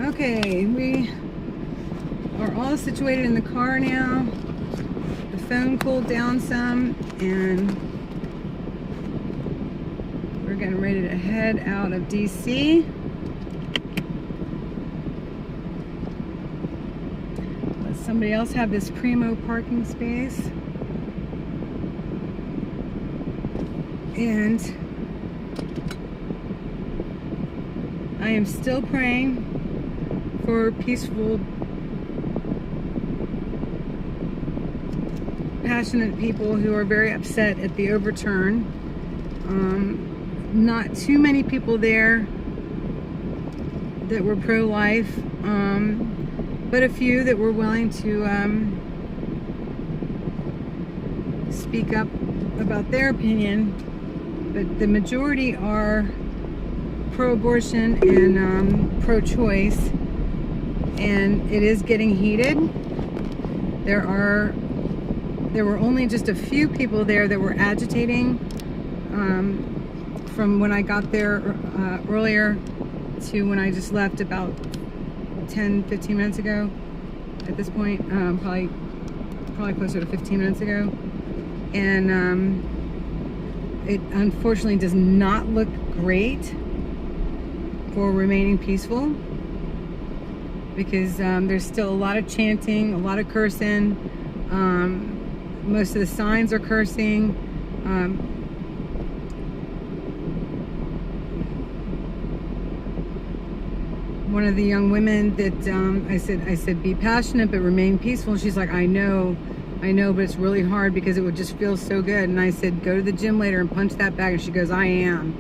Okay, we are all situated in the car now. The phone cooled down some, and we're getting ready to head out of D.C. Let somebody else have this primo parking space. And I am still praying for peaceful, passionate people who are very upset at the overturn. Not too many people there that were pro-life, but a few that were willing to speak up about their opinion. But the majority are pro-abortion and pro-choice, and it is getting heated. There were only just a few people there that were agitating from when I got there earlier to when I just left about 10-15 minutes ago. At this point, probably closer to 15 minutes ago. And it unfortunately does not look great for remaining peaceful, because there's still a lot of chanting, a lot of cursing. Most of the signs are cursing. One of the young women that I said, be passionate but remain peaceful. And she's like, I know, but it's really hard because it would just feel so good. And I said, go to the gym later and punch that bag. And she goes, I am.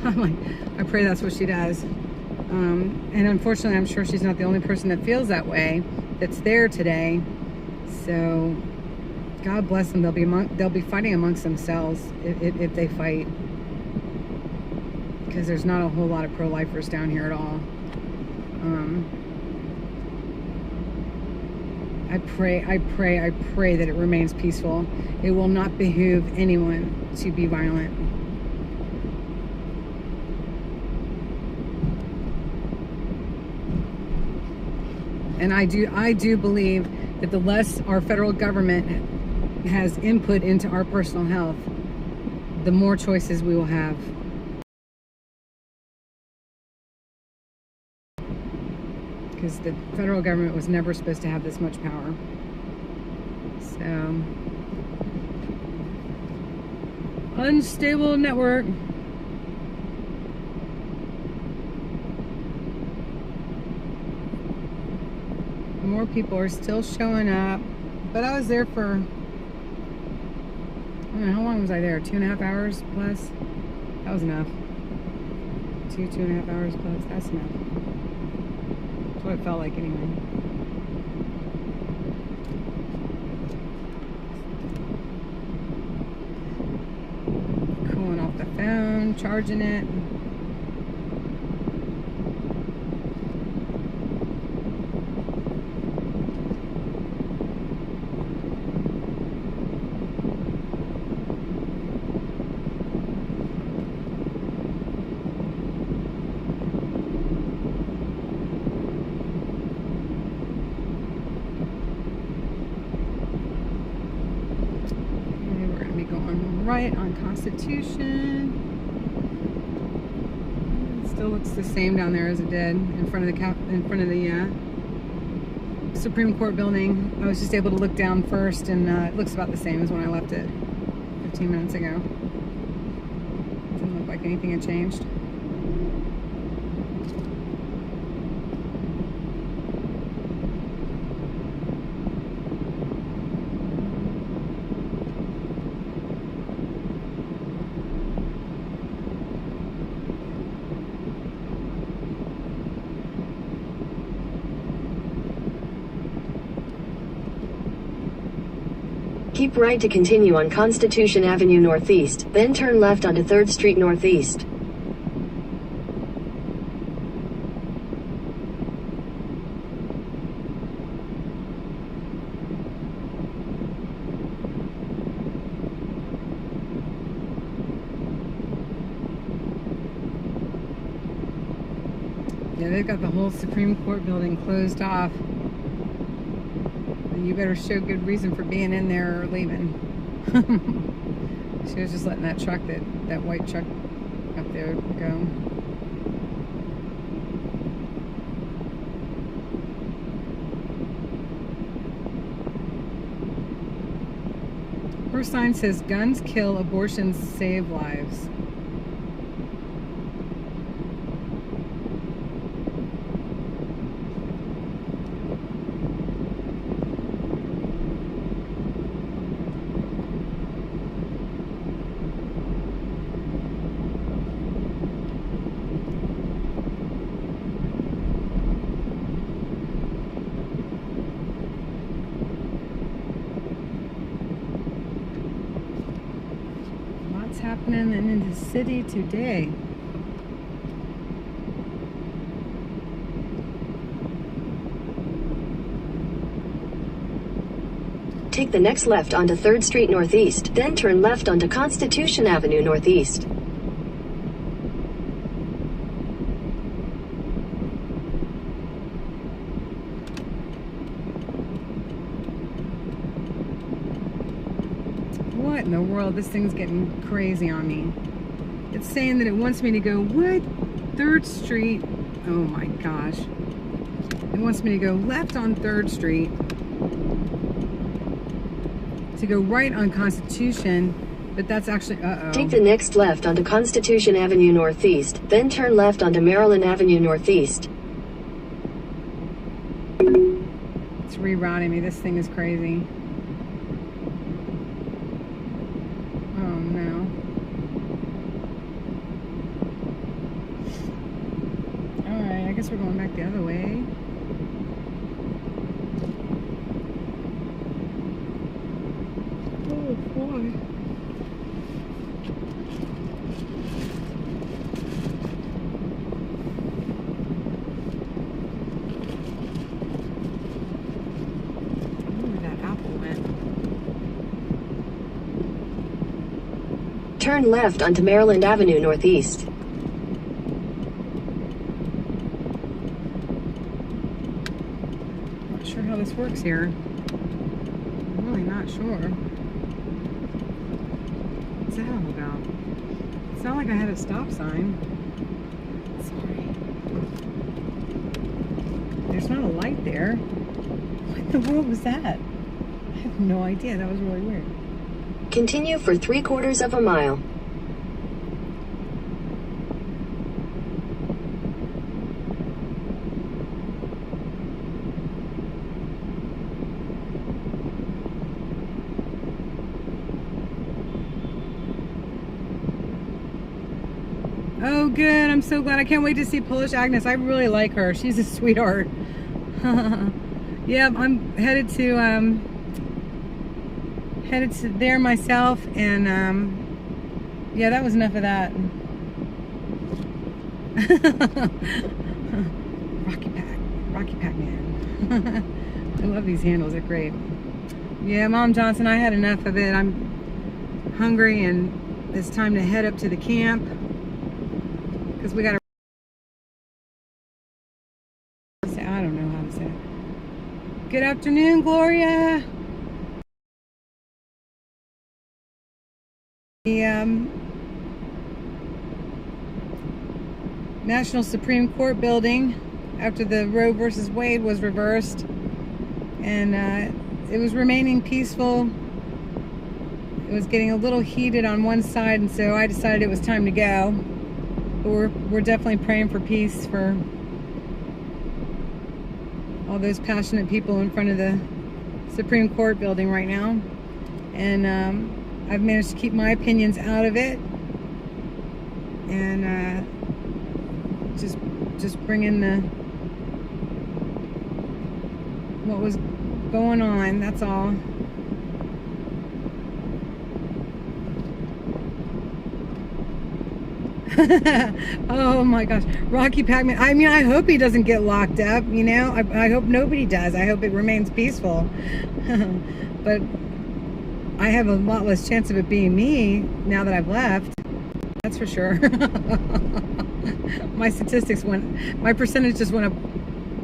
I'm like, I pray that's what she does. And unfortunately, I'm sure she's not the only person that feels that way that's there today. So God bless them. They'll be fighting amongst themselves if they fight, because there's not a whole lot of pro-lifers down here at all. I pray that it remains peaceful. It will not behoove anyone to be violent. And I do believe that the less our federal government has input into our personal health, the more choices we will have. Because the federal government was never supposed to have this much power. So, unstable network. More people are still showing up, but I was there for, I don't know, how long was I there? 2.5 hours plus? That was enough. 2.5 hours plus, that's enough. That's what it felt like anyway. Cooling off the phone, charging it. Right on Constitution. It still looks the same down there as it did in front of the Supreme Court building. I was just able to look down first, and it looks about the same as when I left it 15 minutes ago. Doesn't look like anything had changed. Keep right to continue on Constitution Avenue Northeast, then turn left onto 3rd Street Northeast. Yeah, they've got the whole Supreme Court building closed off. And you better show good reason for being in there or leaving. She was just letting that truck, that white truck up there go. Her sign says, "Guns kill, abortions save lives." Happening in the city today. Take the next left onto 3rd Street Northeast, then turn left onto Constitution Avenue Northeast. What in the world? This thing's getting crazy on me. It's saying that it wants me to go, what? 3rd Street? Oh my gosh. It wants me to go left on 3rd Street, to go right on Constitution, but that's actually, Take the next left onto Constitution Avenue Northeast, then turn left onto Maryland Avenue Northeast. It's rerouting me. This thing is crazy. Oh no. Alright, I guess we're going back the other way. Oh boy. Turn left onto Maryland Avenue Northeast. Not sure how this works here. I'm really not sure. What's that all about? It's not like I had a stop sign. Sorry. There's not a light there. What in the world was that? I have no idea. That was really weird. Continue for 3/4 of a mile. Oh, good. I'm so glad. I can't wait to see Polish Agnes. I really like her. She's a sweetheart. Yeah, I'm headed to there myself, and yeah, that was enough of that. Rocky Pac-Man. I love these handles. They're great. Yeah, Mom Johnson, I had enough of it. I'm hungry, and it's time to head up to the camp because we got to. I don't know how to say it. Good afternoon, Gloria. The National Supreme Court building, after the Roe versus Wade was reversed, and it was remaining peaceful. It was getting a little heated on one side, and so I decided it was time to go. But we're definitely praying for peace for all those passionate people in front of the Supreme Court building right now, and I've managed to keep my opinions out of it, and just bring in what was going on. That's all. Oh my gosh, Rocky Pac-Man. I mean, I hope he doesn't get locked up, you know. I hope nobody does. I hope it remains peaceful. But I have a lot less chance of it being me now that I've left. That's for sure. my statistics my percentage just went up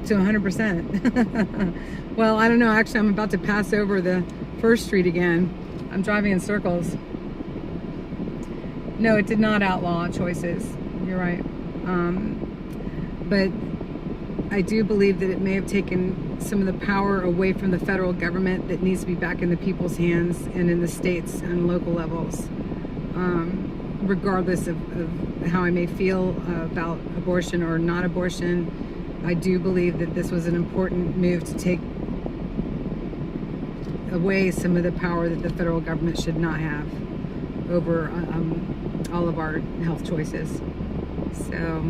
to 100%. Well, I don't know. Actually, I'm about to pass over the first street again. I'm driving in circles. No, it did not outlaw choices. You're right. But I do believe that it may have taken some of the power away from the federal government that needs to be back in the people's hands and in the states and local levels. Regardless of how I may feel about abortion or not abortion, I do believe that this was an important move to take away some of the power that the federal government should not have over all of our health choices. So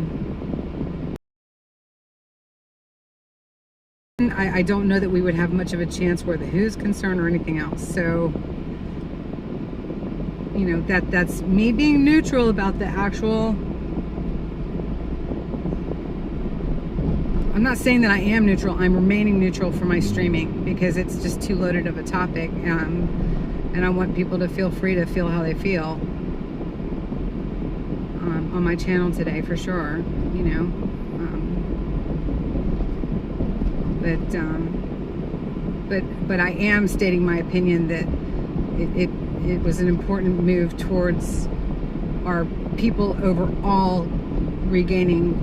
I don't know that we would have much of a chance where the WHO's concerned or anything else. So, you know, that's me being neutral about the actual. I'm not saying that I am neutral. I'm remaining neutral for my streaming because it's just too loaded of a topic, and I want people to feel free to feel how they feel on my channel today, for sure. You know, but I am stating my opinion that it was an important move towards our people overall regaining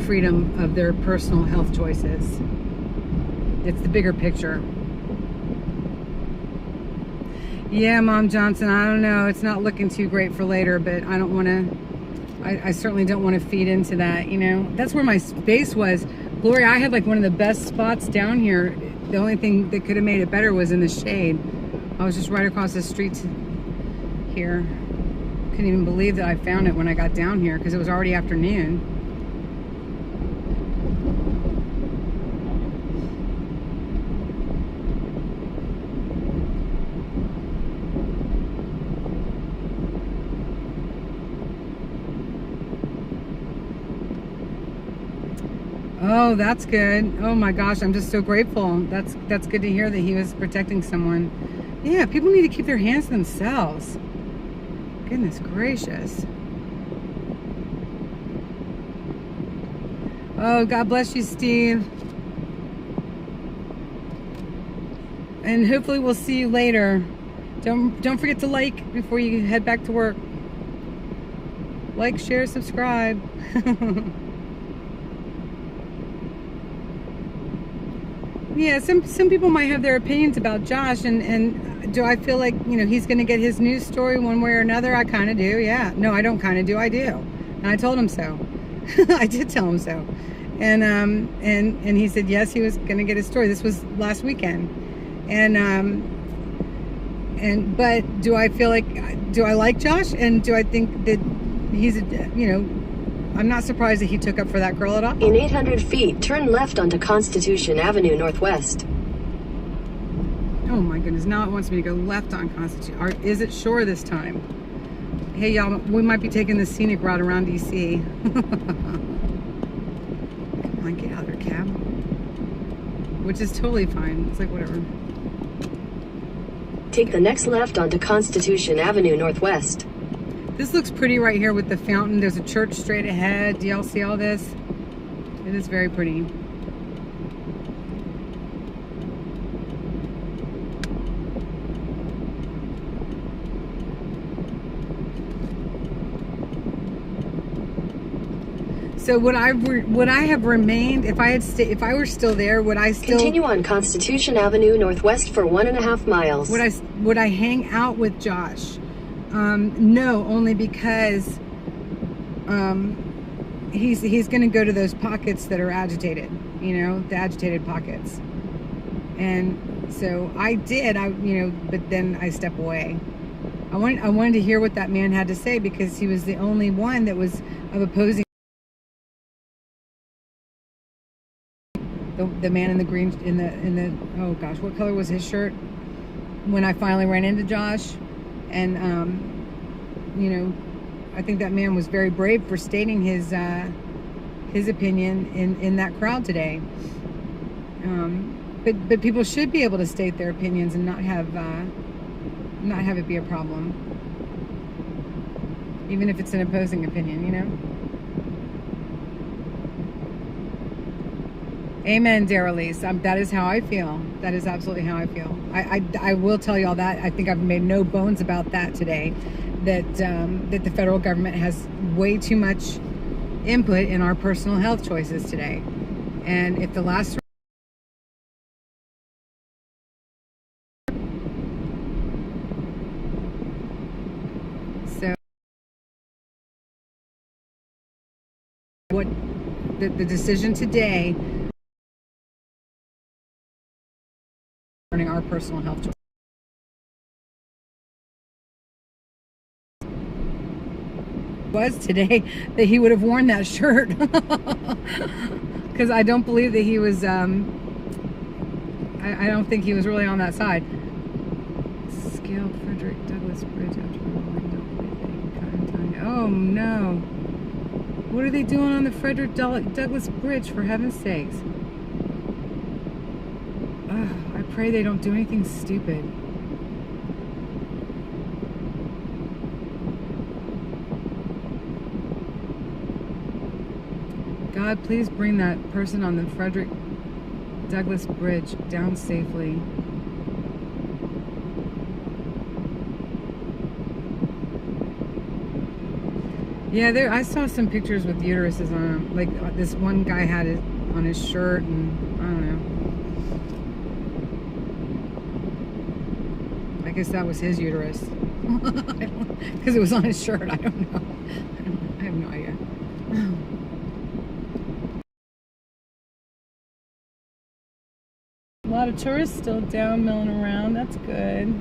freedom of their personal health choices. It's the bigger picture. Yeah, Mom Johnson, I don't know. It's not looking too great for later, but I don't want to, I certainly don't want to feed into that, you know. That's where my space was. Gloria, I had like one of the best spots down here. The only thing that could have made it better was in the shade. I was just right across the street here. Couldn't even believe that I found it when I got down here because it was already afternoon. Oh, that's good. Oh my gosh, I'm just so grateful. That's good to hear that he was protecting someone. Yeah, people need to keep their hands to themselves. Goodness gracious. Oh, God bless you, Steve. And hopefully we'll see you later. Don't forget to like before you head back to work. Like, share, subscribe. Yeah, some people might have their opinions about Josh, and do I feel like, you know, he's going to get his news story one way or another? I kind of do, yeah. No, I don't kind of do, I do. And I told him so. I did tell him so. And he said yes, he was going to get his story. This was last weekend. But do I feel like, do I like Josh? And do I think that he's, you know, I'm not surprised that he took up for that girl at all. In 800 feet, turn left onto Constitution Avenue Northwest. Oh my goodness, now it wants me to go left on Constitution. Or is it sure this time? Hey y'all, we might be taking the scenic route around D.C. Come on, get out of there, cab. Which is totally fine. It's like, whatever. Take the next left onto Constitution Avenue Northwest. This looks pretty right here with the fountain. There's a church straight ahead. Do y'all see all this? It is very pretty. So would I have remained if I were still there? Would I still continue on Constitution Avenue Northwest for 1.5 miles? Would I hang out with Josh? No, only because he's going to go to those pockets that are agitated, you know, the agitated pockets. And so I did, but then I step away. I wanted to hear what that man had to say because he was the only one that was of opposing. The man in the green, in the oh gosh, what color was his shirt? When I finally ran into Josh. And, you know, I think that man was very brave for stating his opinion in that crowd today. But people should be able to state their opinions and not have it be a problem, even if it's an opposing opinion, you know. Amen, Darylise. That is how I feel. That is absolutely how I feel. I will tell you all that. I think I've made no bones about that today. That the federal government has way too much input in our personal health choices today. And if the last so what the decision today concerning our personal health choices was today that he would have worn that shirt. Because I don't believe that he was I don't think he was really on that side. Scale Frederick Douglass Bridge after oh no. What are they doing on the Frederick Douglass Bridge, for heaven's sakes? I pray they don't do anything stupid. God, please bring that person on the Frederick Douglass Bridge down safely. Yeah, I saw some pictures with uteruses on them. Like this one guy had it on his shirt, and I don't know. I guess that was his uterus. Because it was on his shirt. I don't know. I have no idea. A lot of tourists still down milling around. That's good.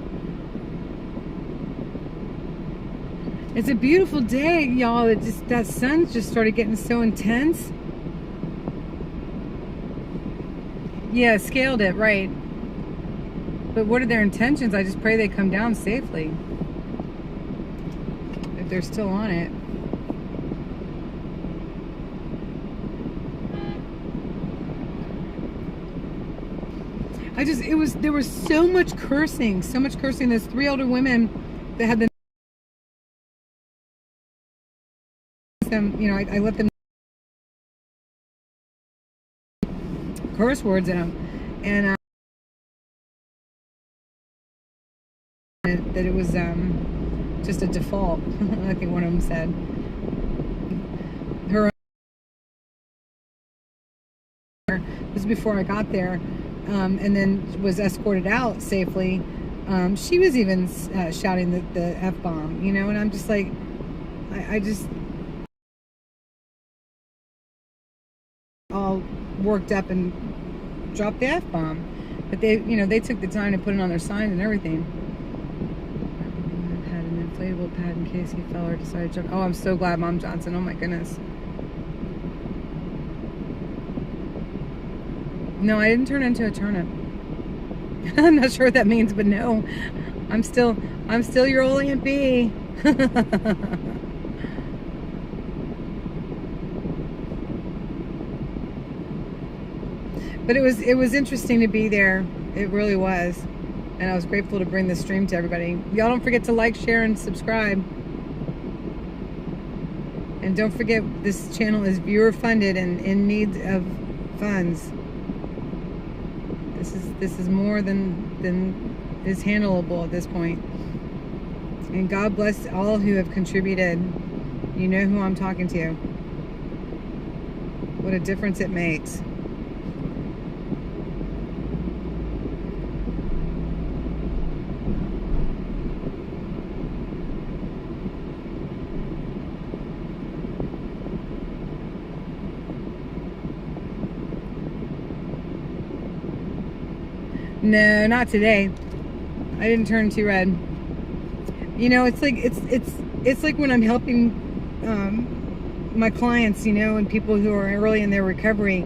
It's a beautiful day, y'all. That sun just started getting so intense. Yeah, scaled it, right. But what are their intentions? I just pray they come down safely. If they're still on it. There was so much cursing. There's 3 older women that had the I let them curse words in them, and that it was just a default. I think one of them said her. This was before I got there, and then was escorted out safely. She was even shouting the F-bomb, and I'm just like, I just all worked up and dropped the F-bomb. But they took the time to put it on their signs and everything. I had an inflatable pad in case he fell or decided to jump. Oh, I'm so glad, Mom Johnson. Oh my goodness. No, I didn't turn into a turnip. I'm not sure what that means, but no. I'm still your old Aunt B. But it was interesting to be there. It really was. And I was grateful to bring this stream to everybody. Y'all don't forget to like, share, and subscribe. And don't forget, this channel is viewer funded and in need of funds. This is more than is handleable at this point. And God bless all who have contributed. You know who I'm talking to. What a difference it makes. No, not today. I didn't turn too red. It's like when I'm helping my clients, and people who are early in their recovery.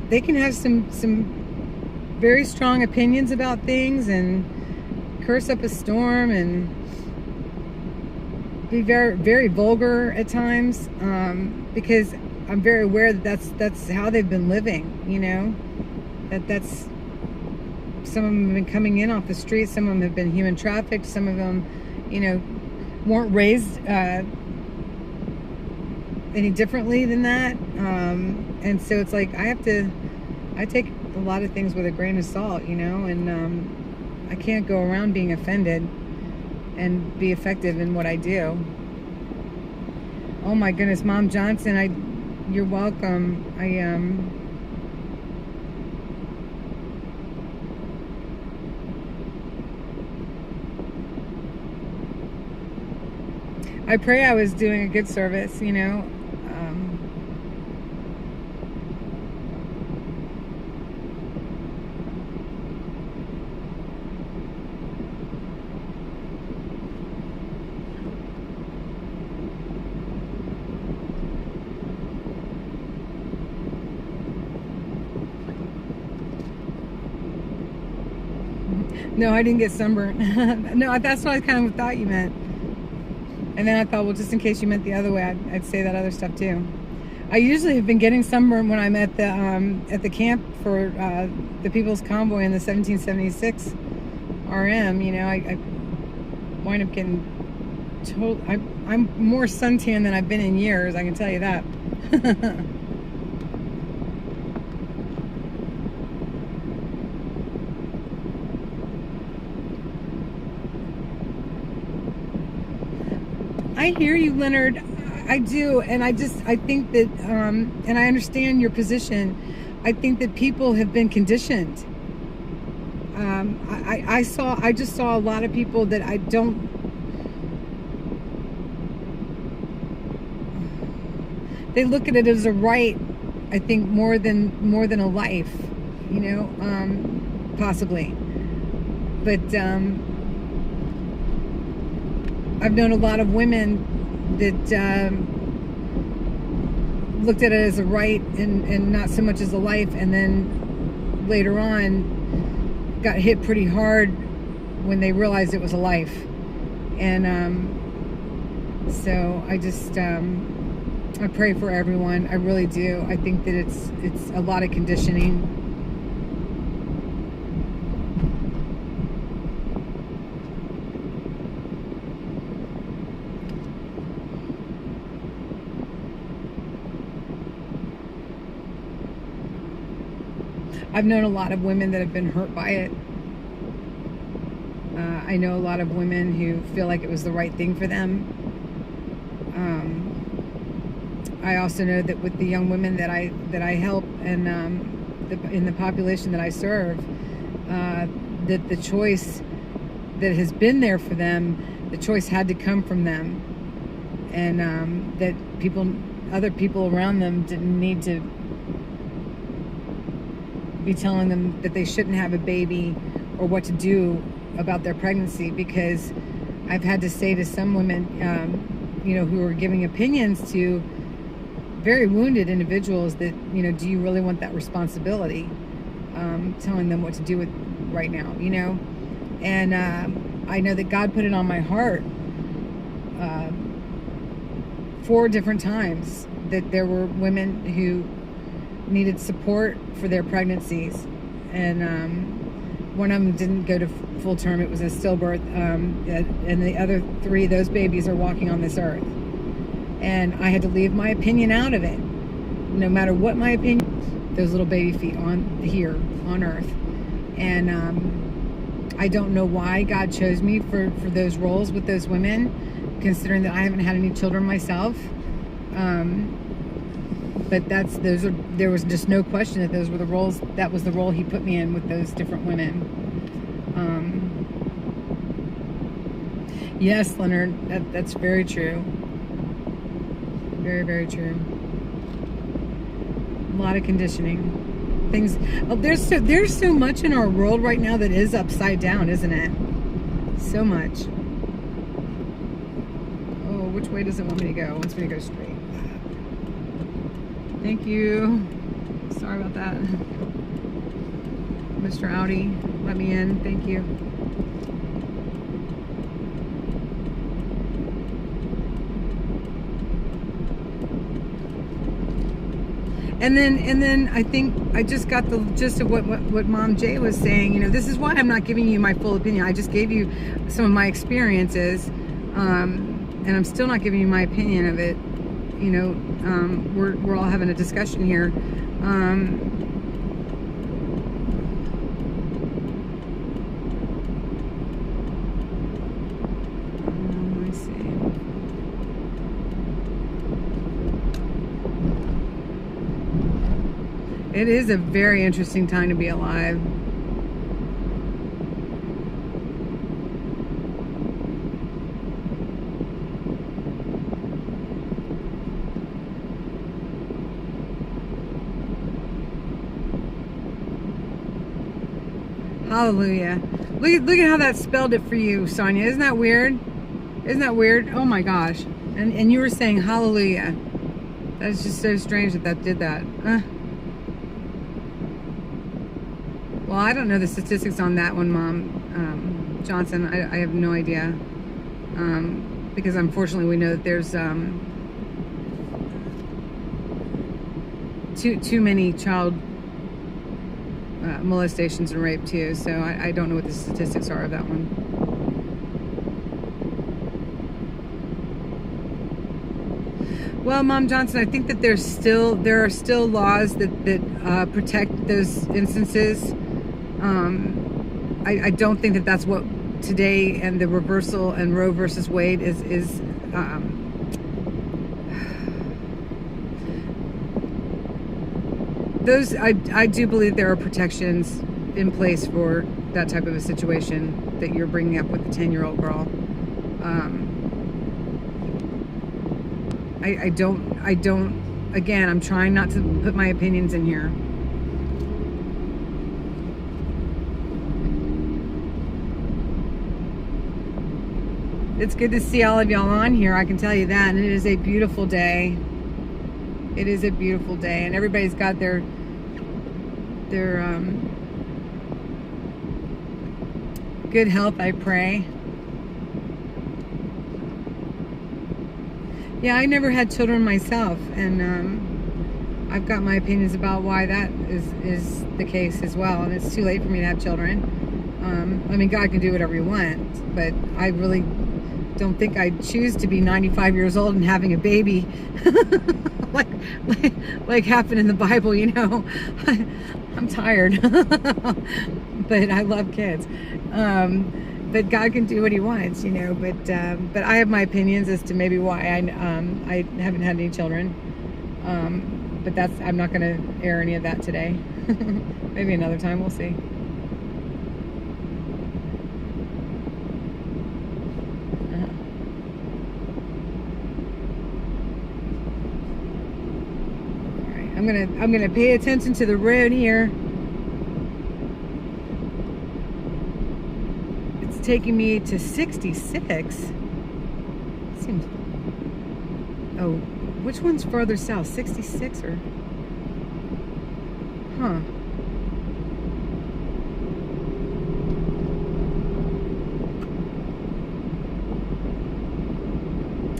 They can have some very strong opinions about things and curse up a storm and be very, very vulgar at times, because I'm very aware that that's how they've been living. That's. Some of them have been coming in off the street. Some of them have been human trafficked. Some of them, weren't raised any differently than that. And so it's like I take a lot of things with a grain of salt, you know, and I can't go around being offended and be effective in what I do. Oh my goodness, Mom Johnson, you're welcome. I pray I was doing a good service, you know. No, I didn't get sunburned. No, that's what I kind of thought you meant. And then I thought, well, just in case you meant the other way, I'd say that other stuff too. I usually have been getting sunburned when I'm at the camp for the People's Convoy in the 1776 RM. You know, I wind up getting told I'm more suntan than I've been in years. I can tell you that. I hear you, Leonard. I do, and I think that, and I understand your position. I think that people have been conditioned. I just saw a lot of people that I don't. They look at it as a right. I think more than a life, you know, possibly. But I've known a lot of women that looked at it as a right and not so much as a life, and then later on got hit pretty hard when they realized it was a life. And so I just I pray for everyone. I really do. I think that it's a lot of conditioning. I've known a lot of women that have been hurt by it. I know a lot of women who feel like it was the right thing for them. I also know that with the young women that I help and in the population that I serve, that the choice that has been there for them, the choice had to come from them, and that other people around them didn't need to be telling them that they shouldn't have a baby or what to do about their pregnancy. Because I've had to say to some women, you know, who are giving opinions to very wounded individuals that, you know, do you really want that responsibility? Telling them what to do with right now, you know? And I know that God put it on my heart 4 different times that there were women who needed support for their pregnancies, and one of them didn't go to full term. It was a stillbirth, and the other 3, those babies are walking on this earth, and I had to leave my opinion out of it. No matter what my opinion, those little baby feet on here on earth. And I don't know why God chose me for those roles with those women, considering that I haven't had any children myself. But there was just no question that those were the roles. That was the role He put me in with those different women. Yes, Leonard, that's very true. Very, very true. A lot of conditioning. Things. Oh, there's so much in our world right now that is upside down, isn't it? So much. Oh, which way does it want me to go? It wants me to go straight. Thank you. Sorry about that. Mr. Audi, let me in. Thank you. And then I think I just got the gist of what Mom Jay was saying. You know, this is why I'm not giving you my full opinion. I just gave you some of my experiences, and I'm still not giving you my opinion of it. You know, we're all having a discussion here. Let me see. It is a very interesting time to be alive. Hallelujah. Look at how that spelled it for you, Sonia. Isn't that weird? Isn't that weird? Oh my gosh. And you were saying hallelujah. That's just so strange that did that. Well, I don't know the statistics on that one, Mom Johnson. I have no idea. Because unfortunately we know that there's too many child molestations and rape too, so I don't know what the statistics are of that one. Well, Mom Johnson, I think that there are still laws that protect those instances. I don't think that that's what today and the reversal and Roe versus Wade is those, I do believe there are protections in place for that type of a situation that you're bringing up with the 10-year-old girl. I don't, again, I'm trying not to put my opinions in here. It's good to see all of y'all on here, I can tell you that, and it is a beautiful day. It is a beautiful day, and everybody's got their good health, I pray. Yeah, I never had children myself, and I've got my opinions about why that is the case as well, and it's too late for me to have children. I mean, God can do whatever He wants, but I really don't think I'd choose to be 95 years old and having a baby like happened in the Bible, you know. I'm tired, but I love kids. But God can do what He wants, you know. But I have my opinions as to maybe why I haven't had any children. But I'm not going to air any of that today. Maybe another time, we'll see. I'm gonna pay attention to the road here. It's taking me to 66. Seems. Oh, which one's farther south? 66 or? Huh.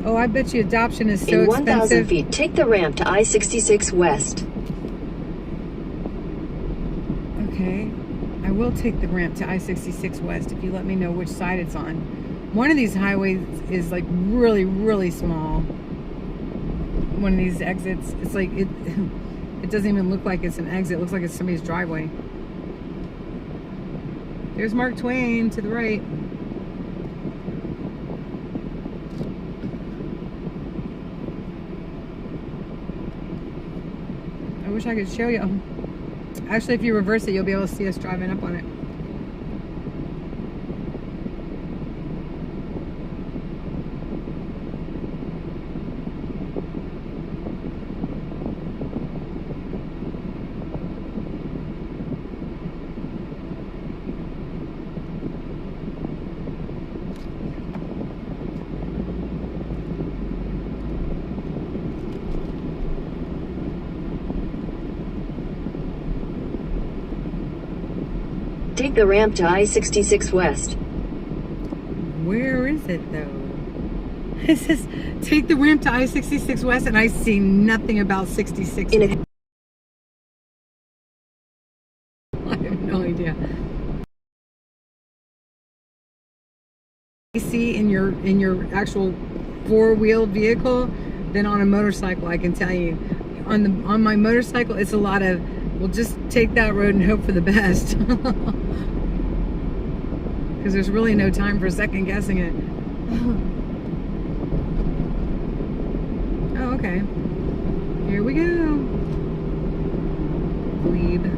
Oh, I bet you adoption is so expensive. In 1,000 feet, take the ramp to I-66 West. Okay. I will take the ramp to I-66 West if you let me know which side it's on. One of these highways is like really, really small. One of these exits, it's like, it doesn't even look like it's an exit. It looks like it's somebody's driveway. There's Mark Twain to the right. I wish I could show you. Actually, if you reverse it, you'll be able to see us driving up on it. Take the ramp to I-66 West. Where is it though? It says take the ramp to I-66 West, and I see nothing about 66. I have no idea. You see in your actual four-wheeled vehicle, than on a motorcycle, I can tell you. On my motorcycle, it's a lot of, we'll just take that road and hope for the best. Because there's really no time for second guessing it. Oh, okay. Here we go. Glebe.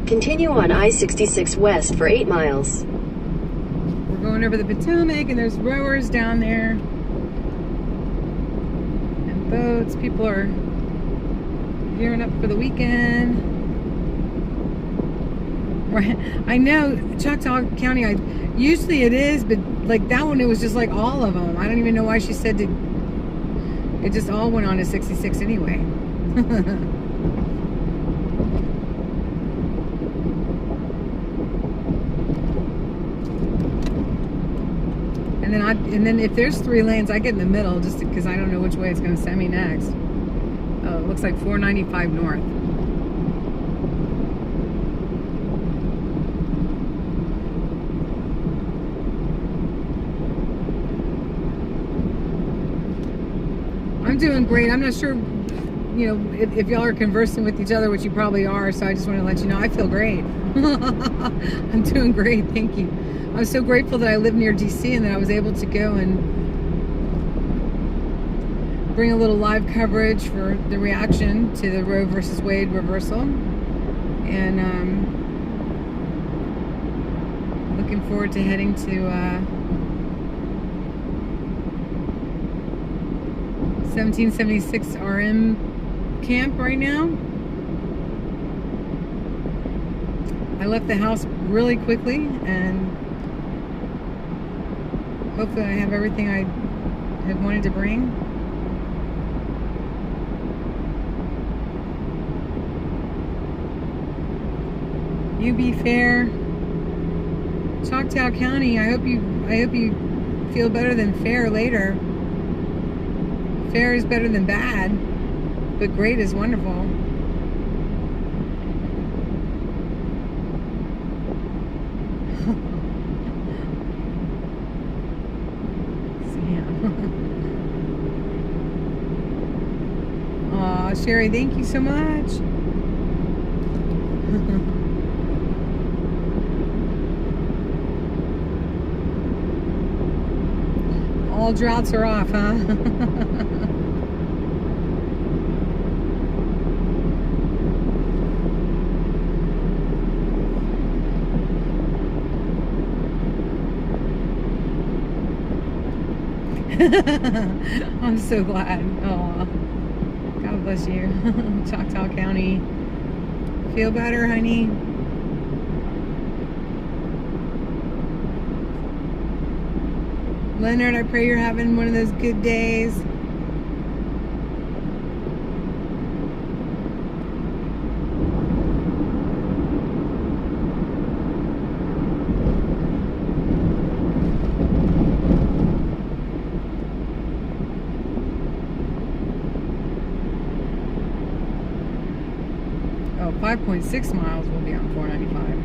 Continue on I-66 west for 8 miles. We're going over the Potomac, and there's rowers down there. And boats. People are gearing up for the weekend. Right. I know Choctaw County, usually it is, but like that one, it was just like all of them. I don't even know why she said it just all went on to 66 anyway. And then if there's 3 lanes, I get in the middle just because I don't know which way it's going to send me next. Oh, it looks like 495 north. I'm doing great. I'm not sure, if y'all are conversing with each other, which you probably are, so I just want to let you know I feel great. I'm doing great, thank you. I was so grateful that I live near D.C. and that I was able to go and bring a little live coverage for the reaction to the Roe versus Wade reversal. And looking forward to heading to 1776 RM camp right now. I left the house really quickly, and hopefully I have everything I have wanted to bring. You be fair. Choctaw County, I hope you feel better than fair later. Fair is better than bad, but great is wonderful. Aw, Sherry, thank you so much. All droughts are off, huh? I'm so glad. Oh, God bless you. Choctaw County. Feel better, honey? Leonard, I pray you're having one of those good days. Oh, 5.6 miles will be on 495.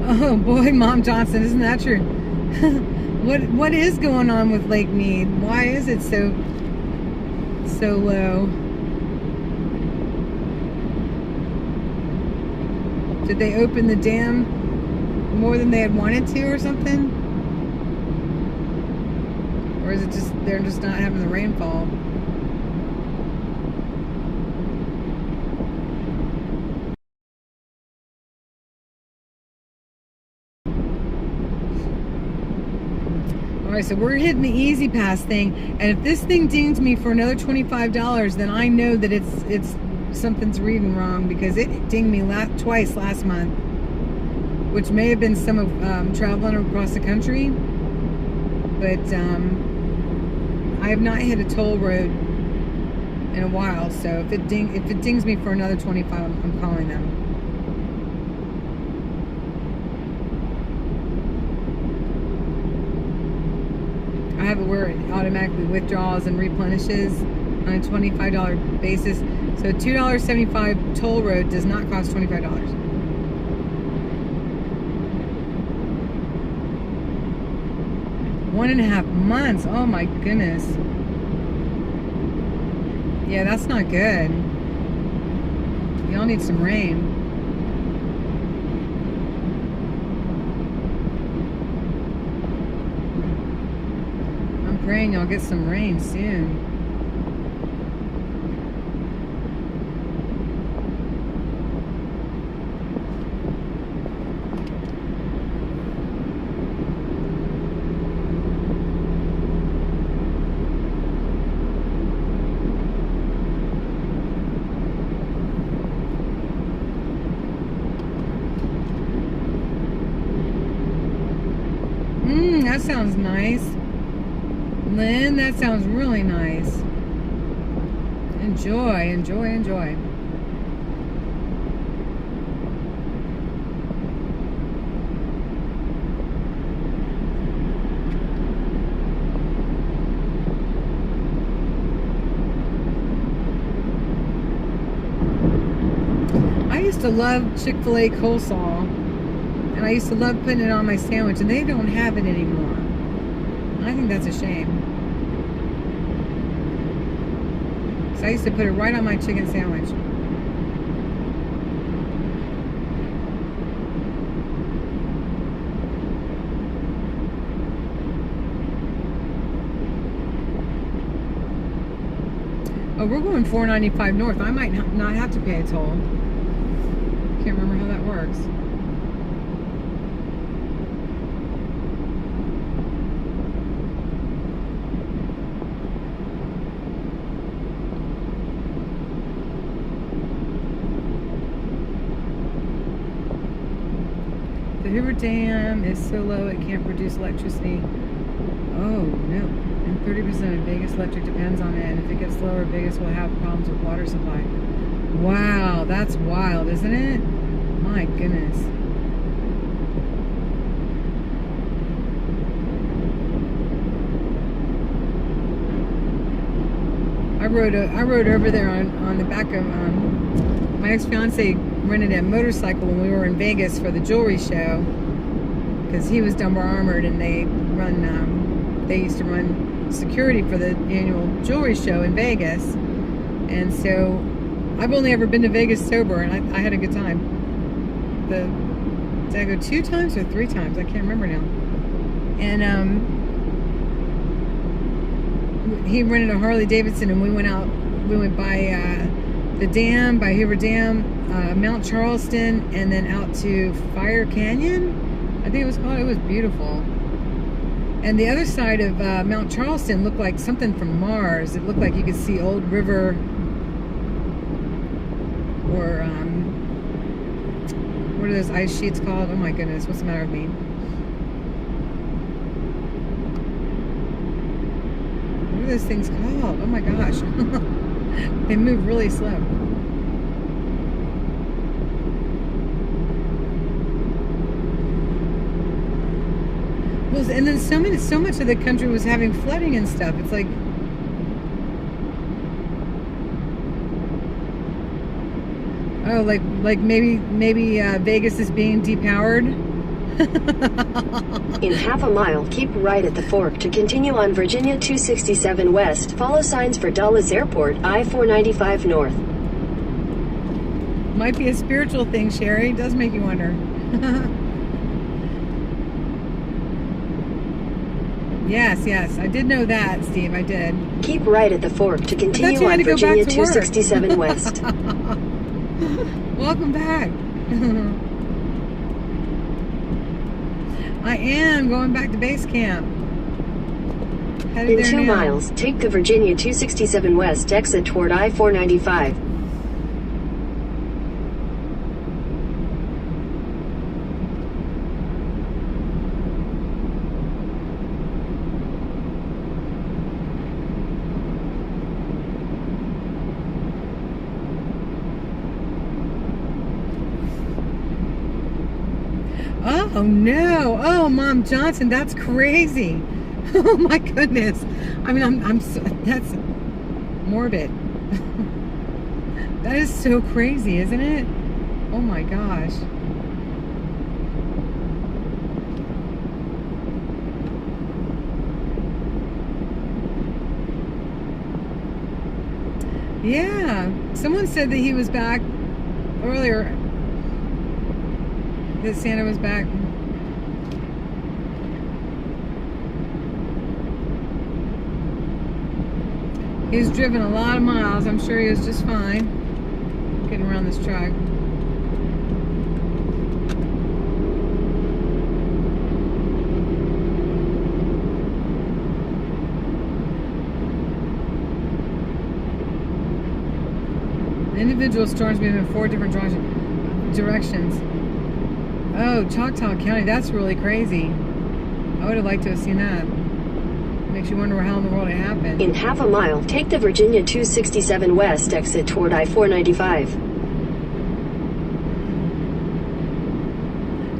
Oh boy, Mom Johnson, isn't that true? What is going on with Lake Mead? Why is it so low? Did they open the dam more than they had wanted to or something? Or is it just they're just not having the rainfall? Alright, so we're hitting the Easy Pass thing, and if this thing dings me for another $25, then I know that it's something's reading wrong, because it dinged me twice last month, which may have been some of traveling across the country, but I have not hit a toll road in a while. So if it dings me for another 25, I'm calling them. I have it where it automatically withdraws and replenishes. on a $25 basis. So $2.75 toll road does not cost $25. One and a half months. Oh my goodness. Yeah, that's not good. Y'all need some rain. I'm praying y'all get some rain soon. That sounds nice. Lynn, that sounds really nice. Enjoy, enjoy, enjoy. I used to love Chick-fil-A coleslaw. And I used to love putting it on my sandwich, and they don't have it anymore. I think that's a shame. So I used to put it right on my chicken sandwich. Oh, we're going 495 north. I might not have to pay a toll. Can't remember how that works. The Hoover Dam is so low it can't produce electricity. Oh no. And 30% of Vegas electric depends on it. And if it gets lower, Vegas will have problems with water supply. Wow, that's wild, isn't it? My goodness. I rode over there on the back of my ex-fiance rented a motorcycle when we were in Vegas for the jewelry show, because he was Dunbar Armored, and they used to run security for the annual jewelry show in Vegas. And so I've only ever been to Vegas sober, and I had a good time. Did I go 2 times or 3 times? I can't remember now. And he rented a Harley Davidson, and we went by the dam, by Hoover Dam, Mount Charleston, and then out to Fire Canyon, I think it was called. It was beautiful. And the other side of Mount Charleston looked like something from Mars. It looked like you could see Old River, or what are those ice sheets called? Oh my goodness, what's the matter with me? What are those things called? Oh my gosh. They move really slow. Well, and then so much of the country was having flooding and stuff. It's like, oh, like maybe Vegas is being depowered. In half a mile, keep right at the fork to continue on Virginia 267 West. Follow signs for Dulles Airport, I-495 North. Might be a spiritual thing, Sherry. It does make you wonder. Yes, I did know that, Steve. I did. Keep right at the fork to continue on Virginia 267 West. Welcome back. I am going back to base camp. Headed In 2 now. miles, take the Virginia 267 West exit toward I-495. Oh no! Oh, Mom Johnson, that's crazy! Oh my goodness! I mean, I'm so, morbid. That is so crazy, isn't it? Oh my gosh. Yeah, someone said that he was back earlier, that Santa was back. He's driven a lot of miles. I'm sure he was just fine getting around this track. The individual storms moving in 4 different directions. Oh, Choctaw County, that's really crazy. I would have liked to have seen that. Makes you wonder how in the world it happened. In half a mile, take the Virginia 267 West exit toward I-495.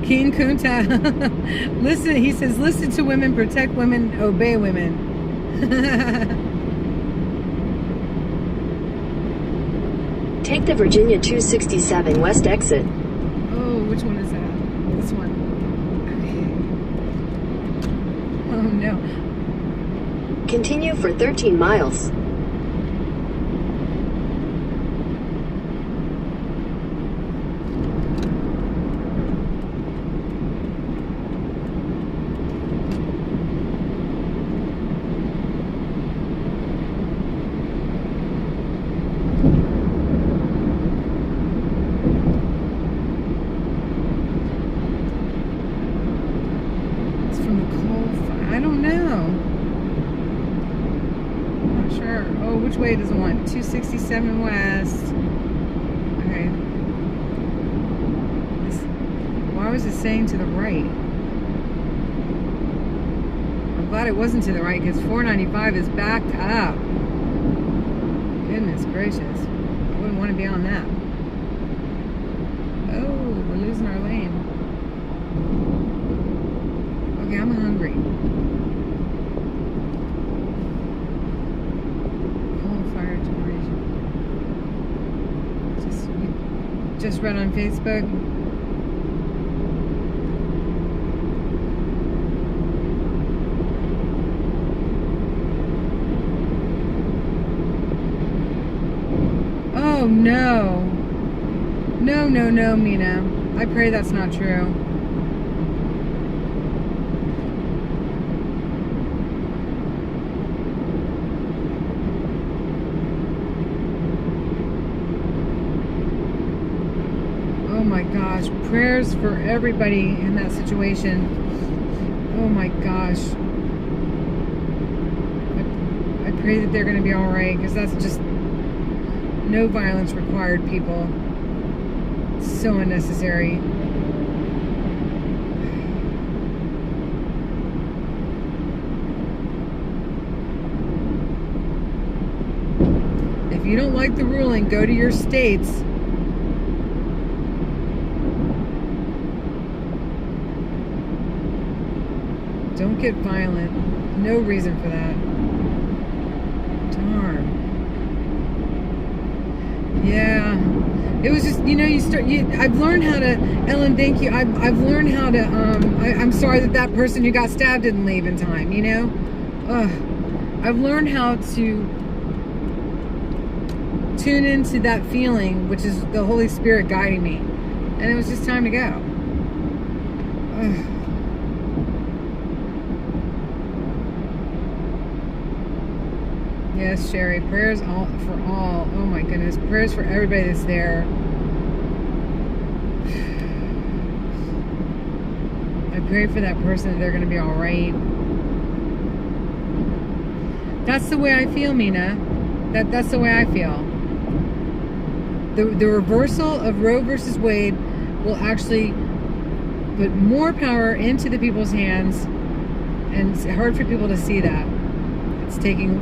King Kunta. Listen, he says, listen to women, protect women, obey women. Take the Virginia 267 West exit. Oh, which one is that? This one. Oh no. Continue for 13 miles. It's from the coal fire. I don't know. Sure. Oh, which way does it want? 267 West. Okay. Why was it saying to the right? I'm glad it wasn't to the right because 495 is backed up. Goodness gracious. I wouldn't want to be on that. Oh, we're losing our lane. Okay, I'm hungry. Just read on Facebook. Oh no. No, no, no, Mina. I pray that's not true. Oh my gosh, prayers for everybody in that situation. Oh my gosh. I pray that they're going to be all right, because that's just no violence required, people. It's so unnecessary. If you don't like the ruling, go to your states. Don't get violent. No reason for that. Darn. Yeah. It was just, I've learned how to, Ellen, thank you. I've learned how to, I'm sorry that person who got stabbed didn't leave in time, I've learned how to tune into that feeling, which is the Holy Spirit guiding me. And it was just time to go. Ugh. Yes, Sherry. Prayers for all. Oh my goodness. Prayers for everybody that's there. I pray for that person that they're going to be all right. That's the way I feel, Mina. That's the way I feel. The reversal of Roe versus Wade will actually put more power into the people's hands, and it's hard for people to see that. It's taking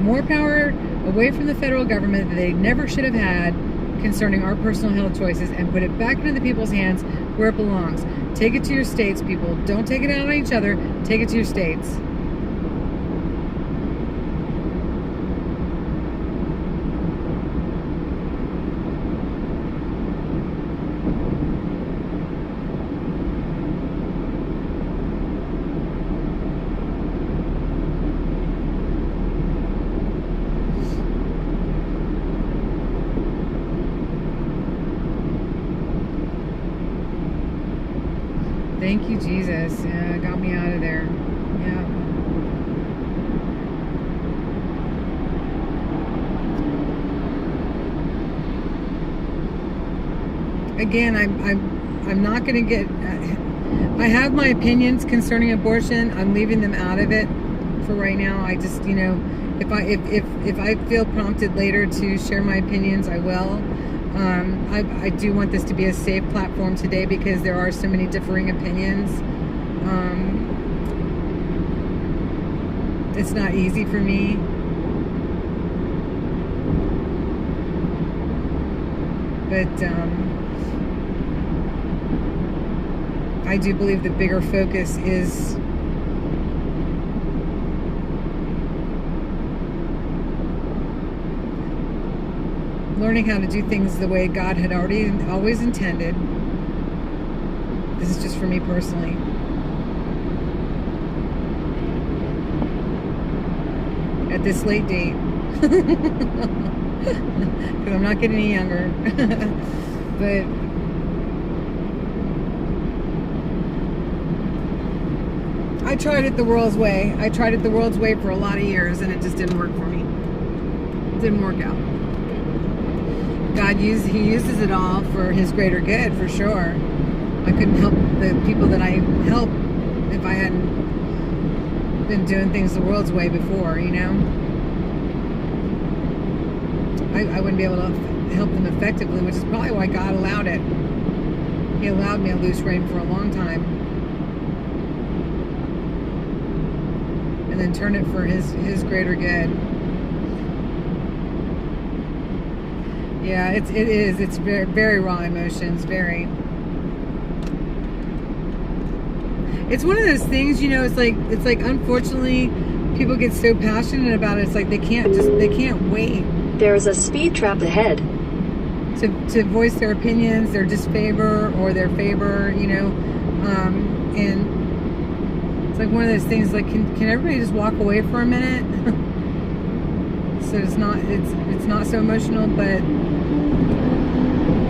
more power away from the federal government that they never should have had concerning our personal health choices, and put it back into the people's hands where it belongs. Take it to your states, people. Don't take it out on each other. Take it to your states. Thank you, Jesus. Got me out of there. Yeah. Again, I'm not going to get. I have my opinions concerning abortion. I'm leaving them out of it for right now. I just, if I feel prompted later to share my opinions, I will. I do want this to be a safe platform today because there are so many differing opinions. It's not easy for me. But I do believe the bigger focus is learning how to do things the way God had always intended. This is just for me personally. At this late date. Because I'm not getting any younger. But I tried it the world's way. I tried it the world's way for a lot of years, and it just didn't work for me. It didn't work out. God He uses it all for His greater good, for sure. I couldn't help the people that I help if I hadn't been doing things the world's way before, I wouldn't be able to help them effectively, which is probably why God allowed it. He allowed me a loose rein for a long time. And then turn it for His greater good. Yeah, it is. It's very, very raw emotions, very. It's one of those things, it's like unfortunately people get so passionate about it, it's like they can't wait. There is a speed trap ahead. To voice their opinions, their disfavor or their favor, and it's like one of those things, like can everybody just walk away for a minute? So it's not so emotional, but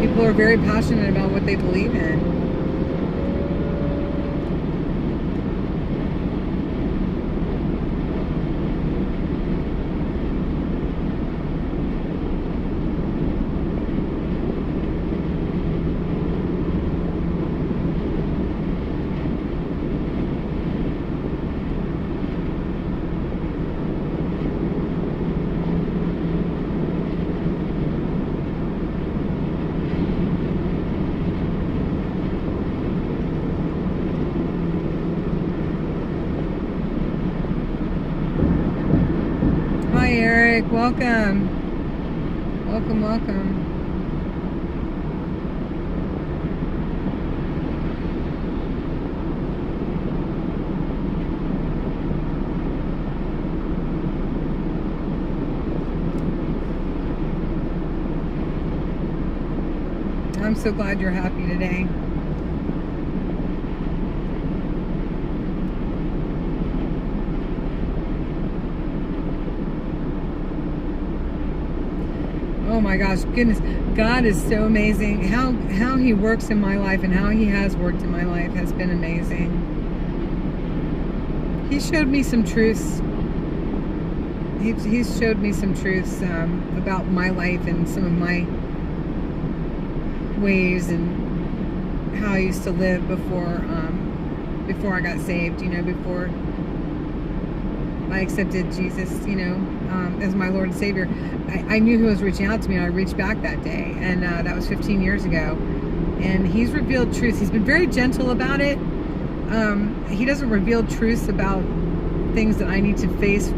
people are very passionate about what they believe in. Hi Eric, welcome. Welcome. I'm so glad you're happy today. Oh my gosh, goodness. God is so amazing. How He works in my life and how He has worked in my life has been amazing. He showed me some truths. He's showed me some truths about my life and some of my ways and how I used to live before I got saved, before I accepted Jesus, as my Lord and Savior. I knew He was reaching out to me, and I reached back that day, and that was 15 years ago. And He's revealed truth. He's been very gentle about it. He doesn't reveal truths about things that I need to face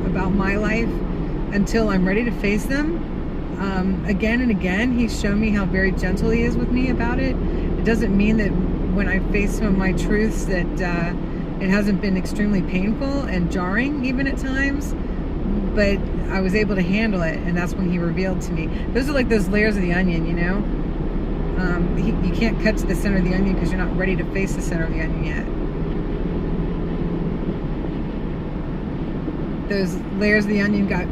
about my life until I'm ready to face them. Again and again, He's shown me how very gentle He is with me about it. It doesn't mean that when I face some of my truths that it hasn't been extremely painful and jarring even at times, but I was able to handle it, and that's when He revealed to me. Those are like those layers of the onion, you can't cut to the center of the onion because you're not ready to face the center of the onion yet. Those layers of the onion got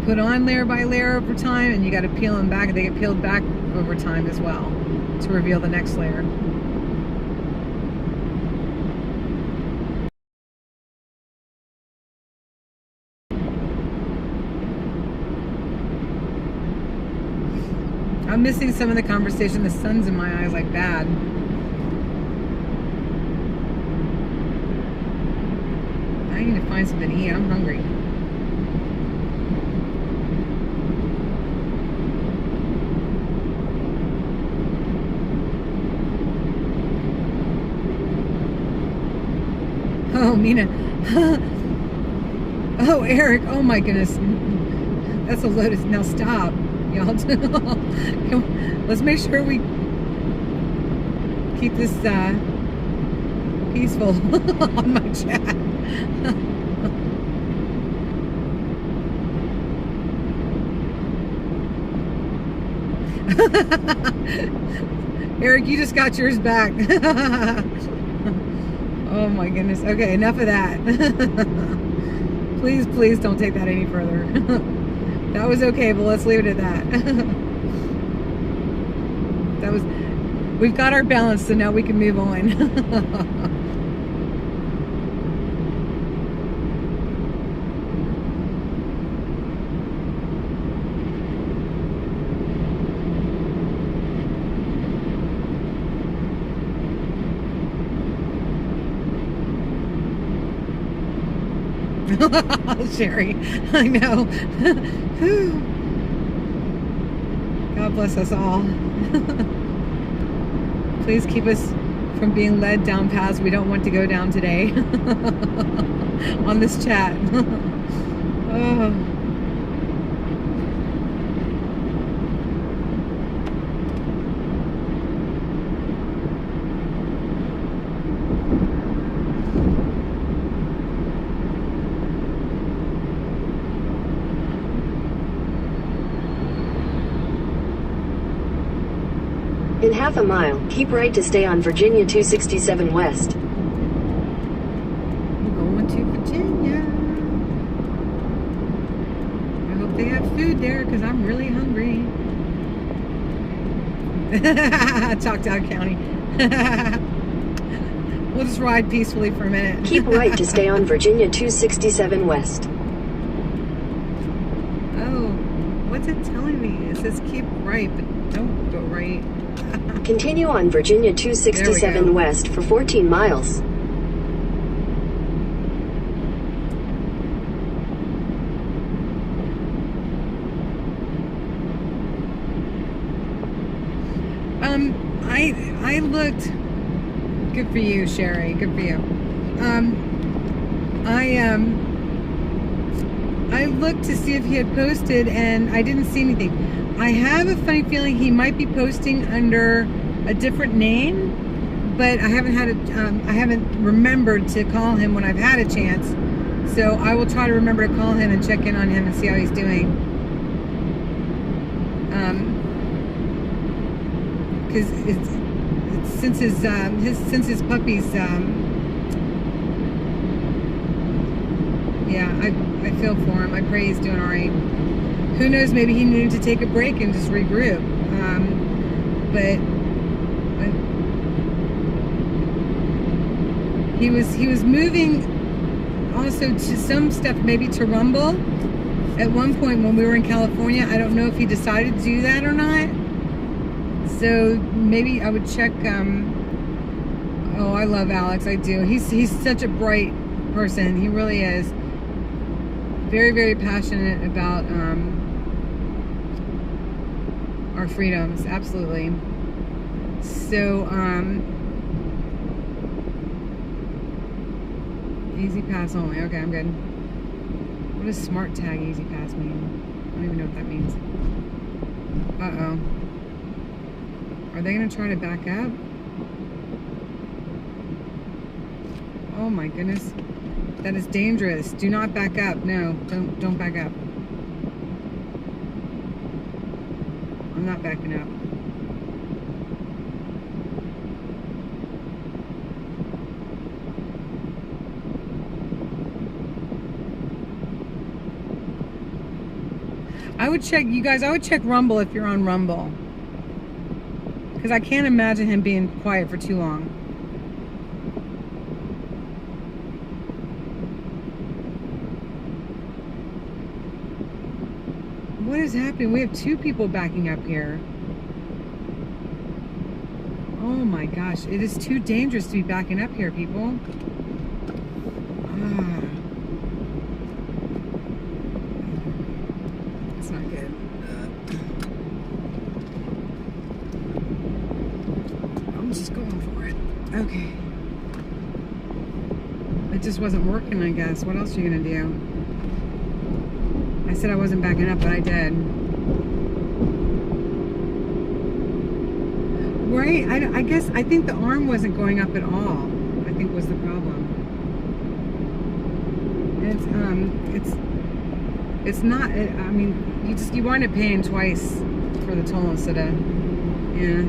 put on layer by layer over time, and you got to peel them back. They get peeled back over time as well to reveal the next layer. I'm missing some of the conversation. The sun's in my eyes like bad. I need to find something to eat. I'm hungry. Oh, Mina. Oh, Eric. Oh, my goodness. That's a load of... Now stop, y'all. Let's make sure we keep this peaceful on my chat. Eric, you just got yours back. Oh my goodness. Okay, enough of that. Please, please don't take that any further. That was okay, but let's leave it at that. That was... We've got our balance, so now we can move on. Sherry, I know. God bless us all. Please keep us from being led down paths we don't want to go down today on this chat. Oh. In half a mile, keep right to stay on Virginia 267 West. We're going to Virginia. I hope they have food there because I'm really hungry. Choctaw County. We'll just ride peacefully for a minute. Keep right to stay on Virginia 267 West. Oh, what's it telling me? It says keep right, but don't go right. Continue on Virginia 267 West for 14 miles. I looked. Good for you, Sherry. Good for you. I looked to see if he had posted, and I didn't see anything. I have a funny feeling he might be posting under a different name, but I haven't remembered to call him when I've had a chance. So I will try to remember to call him and check in on him and see how he's doing. Because it's since his puppy's yeah, I feel for him. I pray he's doing all right. Who knows? Maybe he needed to take a break and just regroup. But he was moving also to some stuff, maybe to Rumble at one point when we were in California. I don't know if he decided to do that or not. So maybe I would check. Oh, I love Alex. I do. He's such a bright person. He really is. Very, very passionate about our freedoms. Absolutely. So, easy pass only. Okay, I'm good. What does smart tag easy pass mean? I don't even know what that means. Uh-oh. Are they going to try to back up? Oh my goodness. That is dangerous. Do not back up. No, don't back up. I'm not backing up. I would check, you guys, I would check Rumble if you're on Rumble. Because I can't imagine him being quiet for too long. What is happening? We have two people backing up here. Oh my gosh, it is too dangerous to be backing up here, people. It's not good. I'm just going for it. Okay. It just wasn't working, I guess. What else are you gonna do? I said I wasn't backing up, but I did. Right? I guess, I think the arm wasn't going up at all, I think was the problem. It's not, I mean, you wind up paying twice for the toll instead of, yeah.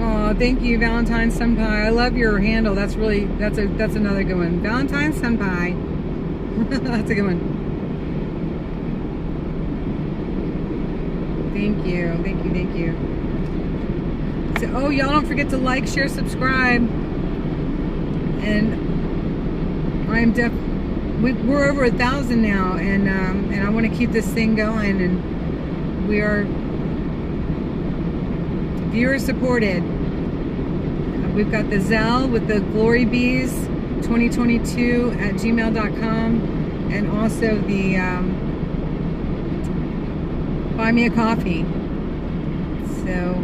Oh, thank you, Valentine's Senpai. I love your handle. That's really, that's another good one. Valentine's Senpai. That's a good one. Thank you, thank you, thank you. So, oh, y'all don't forget to like, share, subscribe. And we're over 1,000 now, and I want to keep this thing going, and we are viewer supported. We've got the Zelle with the Glory Bees 2022 at gmail.com, and also the Buy Me a Coffee. So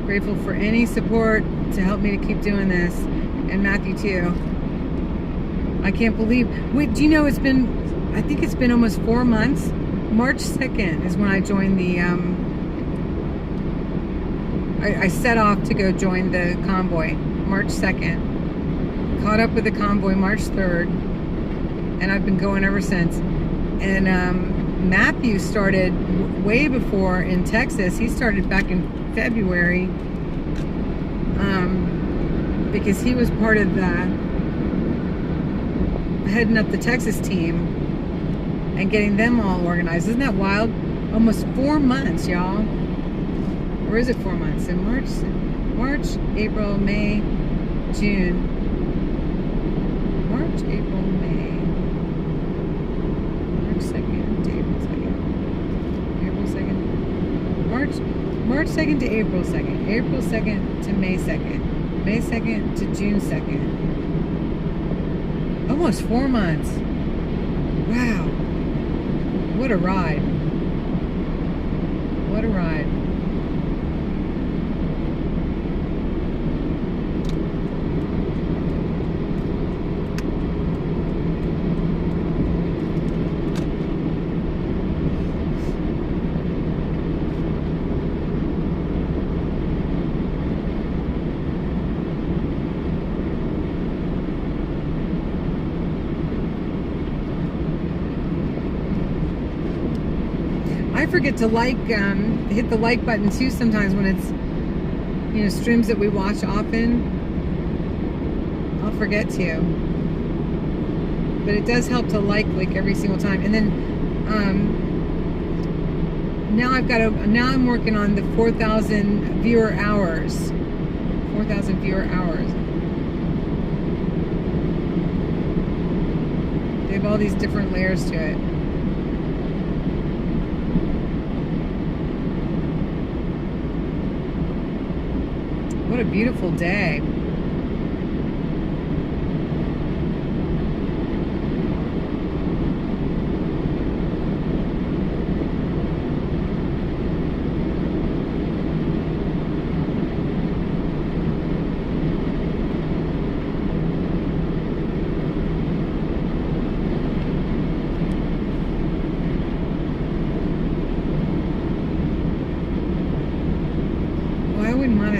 grateful for any support to help me to keep doing this, and Matthew too. I can't believe, wait, do you know it's been, I think it's been almost 4 months. March 2nd is when I joined the I set off to go join the convoy March 2nd. Caught up with the convoy March 3rd, and I've been going ever since. And Matthew started way before in Texas. He started back in February because he was part of the heading up the Texas team and getting them all organized. Isn't that wild? Almost 4 months, y'all. Or is it 4 months? In March, April, May, June. March, April, May. March 2nd to April 2nd. April 2nd. March 2nd to April 2nd. April 2nd to May 2nd. May 2nd to June 2nd. Almost 4 months. Wow. What a ride. What a ride. I forget to hit the like button too sometimes when it's, streams that we watch often. I'll forget to. But it does help to like every single time. And then now I'm working on the 4,000 viewer hours. 4,000 viewer hours. They have all these different layers to it. What a beautiful day.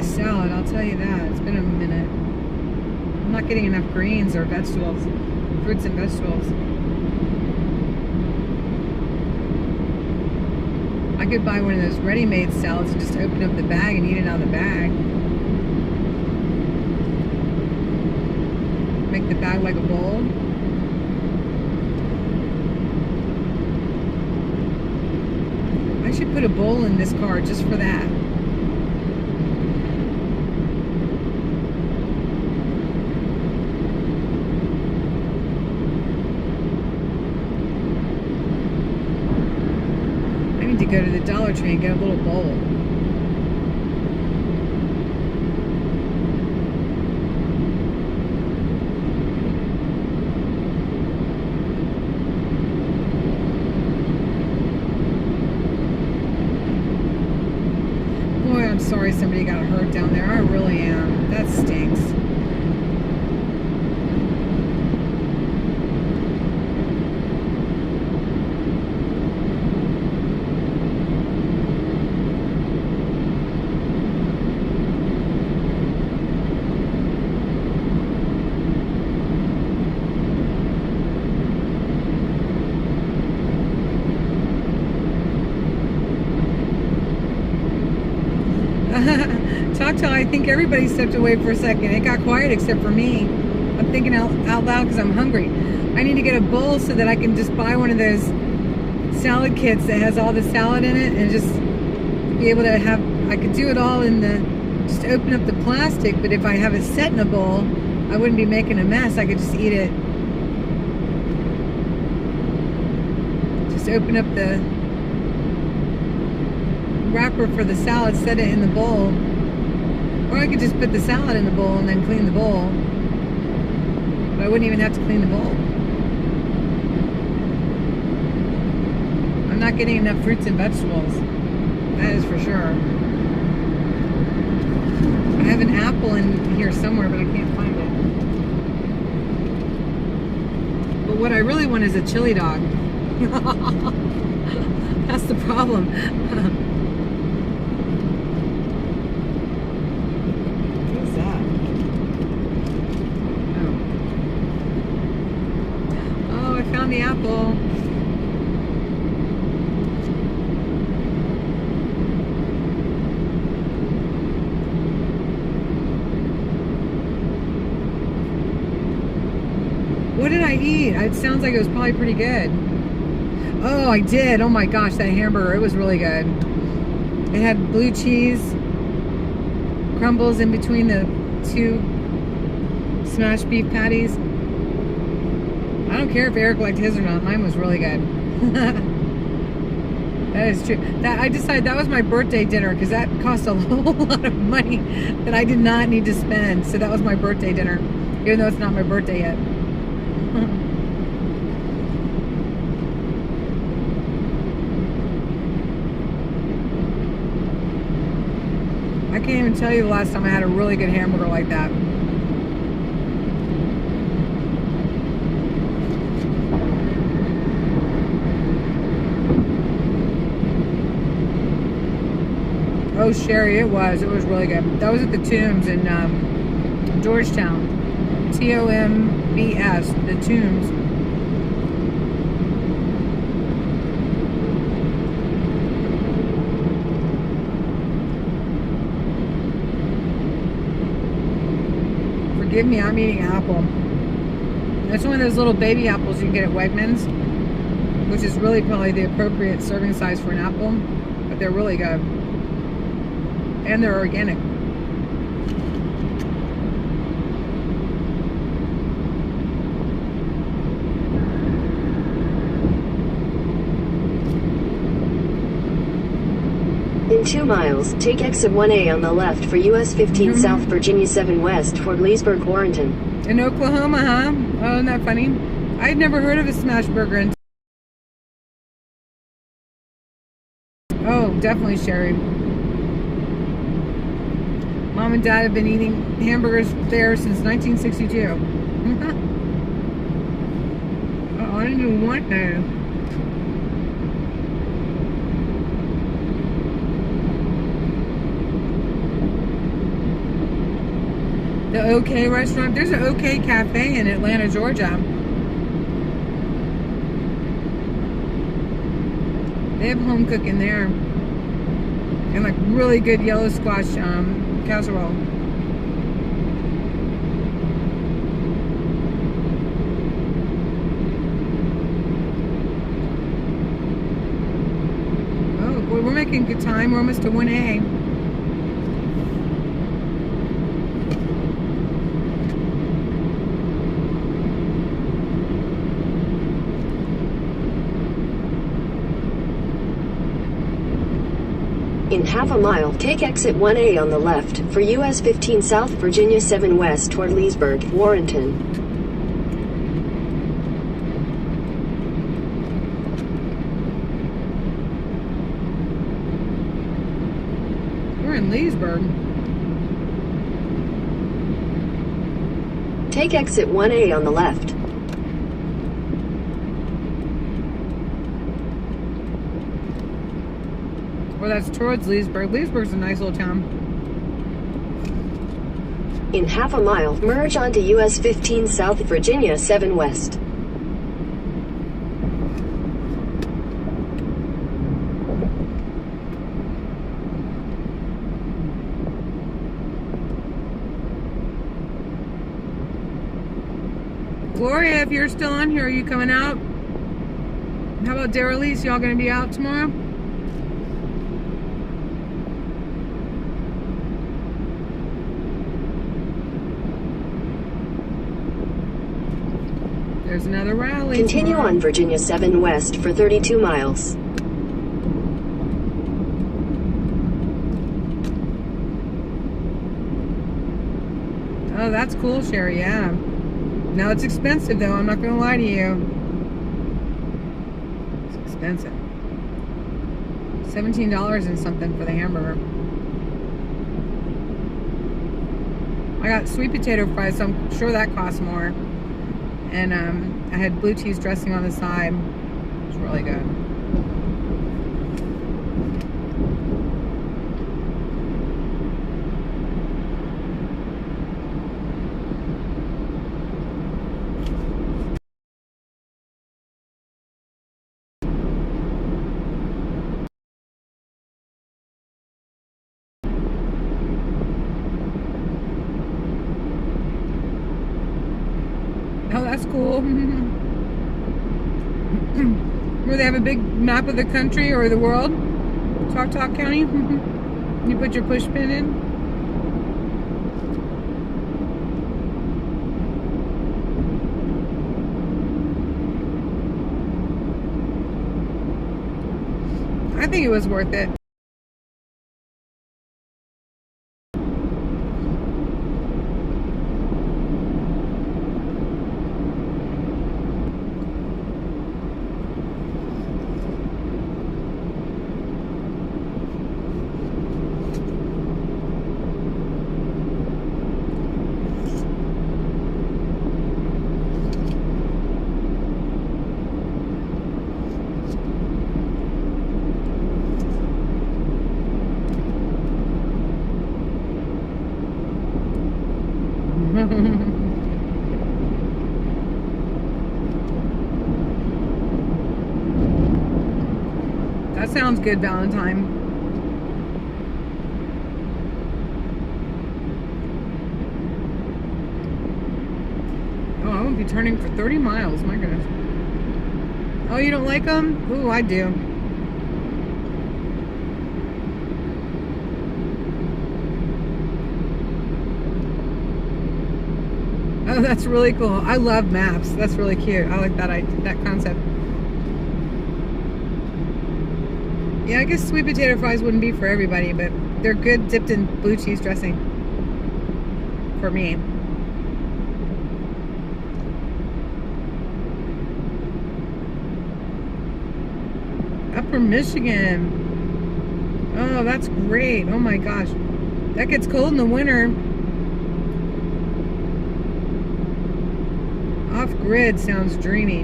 Salad, I'll tell you that. It's been a minute. I'm not getting enough greens or vegetables, fruits and vegetables. I could buy one of those ready-made salads and just open up the bag and eat it out of the bag. Make the bag like a bowl. I should put a bowl in this car just for that. to go to the Dollar Tree and get a little bowl. Boy, I'm sorry somebody got hurt down there. I really am. That stinks. Talk till I think everybody stepped away for a second. It got quiet except for me. I'm thinking out loud because I'm hungry. I need to get a bowl so that I can just buy one of those salad kits that has all the salad in it and just be able to have, I could do it all in the, just open up the plastic, but if I have it set in a bowl, I wouldn't be making a mess. I could just eat it. Just open up the wrapper for the salad, set it in the bowl. Or I could just put the salad in the bowl and then clean the bowl. But I wouldn't even have to clean the bowl. I'm not getting enough fruits and vegetables. That is for sure. I have an apple in here somewhere, but I can't find it. But what I really want is a chili dog. That's the problem. The apple. What did I eat? It sounds like it was probably pretty good. Oh, I did. Oh my gosh, that hamburger, it was really good. It had blue cheese crumbles in between the two smashed beef patties. I don't care if Eric liked his or not. Mine was really good. That is true. That I decided that was my birthday dinner because that cost a whole lot of money that I did not need to spend. So that was my birthday dinner, even though it's not my birthday yet. I can't even tell you the last time I had a really good hamburger like that. Oh, Sherry, it was really good. That was at the Tombs in Georgetown. TOMBS, the Tombs. Forgive me, I'm eating apple. That's one of those little baby apples you can get at Wegmans, which is really probably the appropriate serving size for an apple, but they're really good. And they're organic. In 2 miles, take exit 1A on the left for US 15 South Virginia 7 West for Leesburg, Warrenton. In Oklahoma, huh? Oh, isn't that funny? I'd never heard of a smash burger until... Oh, definitely, Sherry. Mom and Dad have been eating hamburgers there since 1962. Oh, I didn't even want that. The OK restaurant. There's an OK cafe in Atlanta, Georgia. They have home cooking there. And like really good yellow squash casserole. Oh, boy, we're making good time. We're almost to 1A. In half a mile, take exit 1A on the left for US 15 South, Virginia 7 West toward Leesburg, Warrenton. We're in Leesburg. Take exit 1A on the left. Well, that's towards Leesburg. Leesburg's a nice little town. In half a mile, merge onto US 15 South, Virginia 7 West. Gloria, if you're still on here, are you coming out? How about Darylise? Y'all gonna be out tomorrow? There's another rally. Continue tomorrow. on Virginia 7 West for 32 miles. Oh, that's cool, Sherry. Yeah. Now it's expensive, though. I'm not gonna lie to you. It's expensive. $17 and something for the hamburger. I got sweet potato fries, so I'm sure that costs more. And I had blue cheese dressing on the side. It was really good. Oh, that's cool. Where they have a big map of the country or the world. Choctaw County. You put your push pin in. I think it was worth it. That sounds good, Valentine. Oh, I won't be turning for 30 miles. My goodness. Oh, you don't like them? Ooh, I do. Oh, that's really cool. I love maps. That's really cute. I like that concept. Yeah, I guess sweet potato fries wouldn't be for everybody, but they're good dipped in blue cheese dressing for me. Upper Michigan. Oh, that's great. Oh my gosh. That gets cold in the winter. Off-grid sounds dreamy.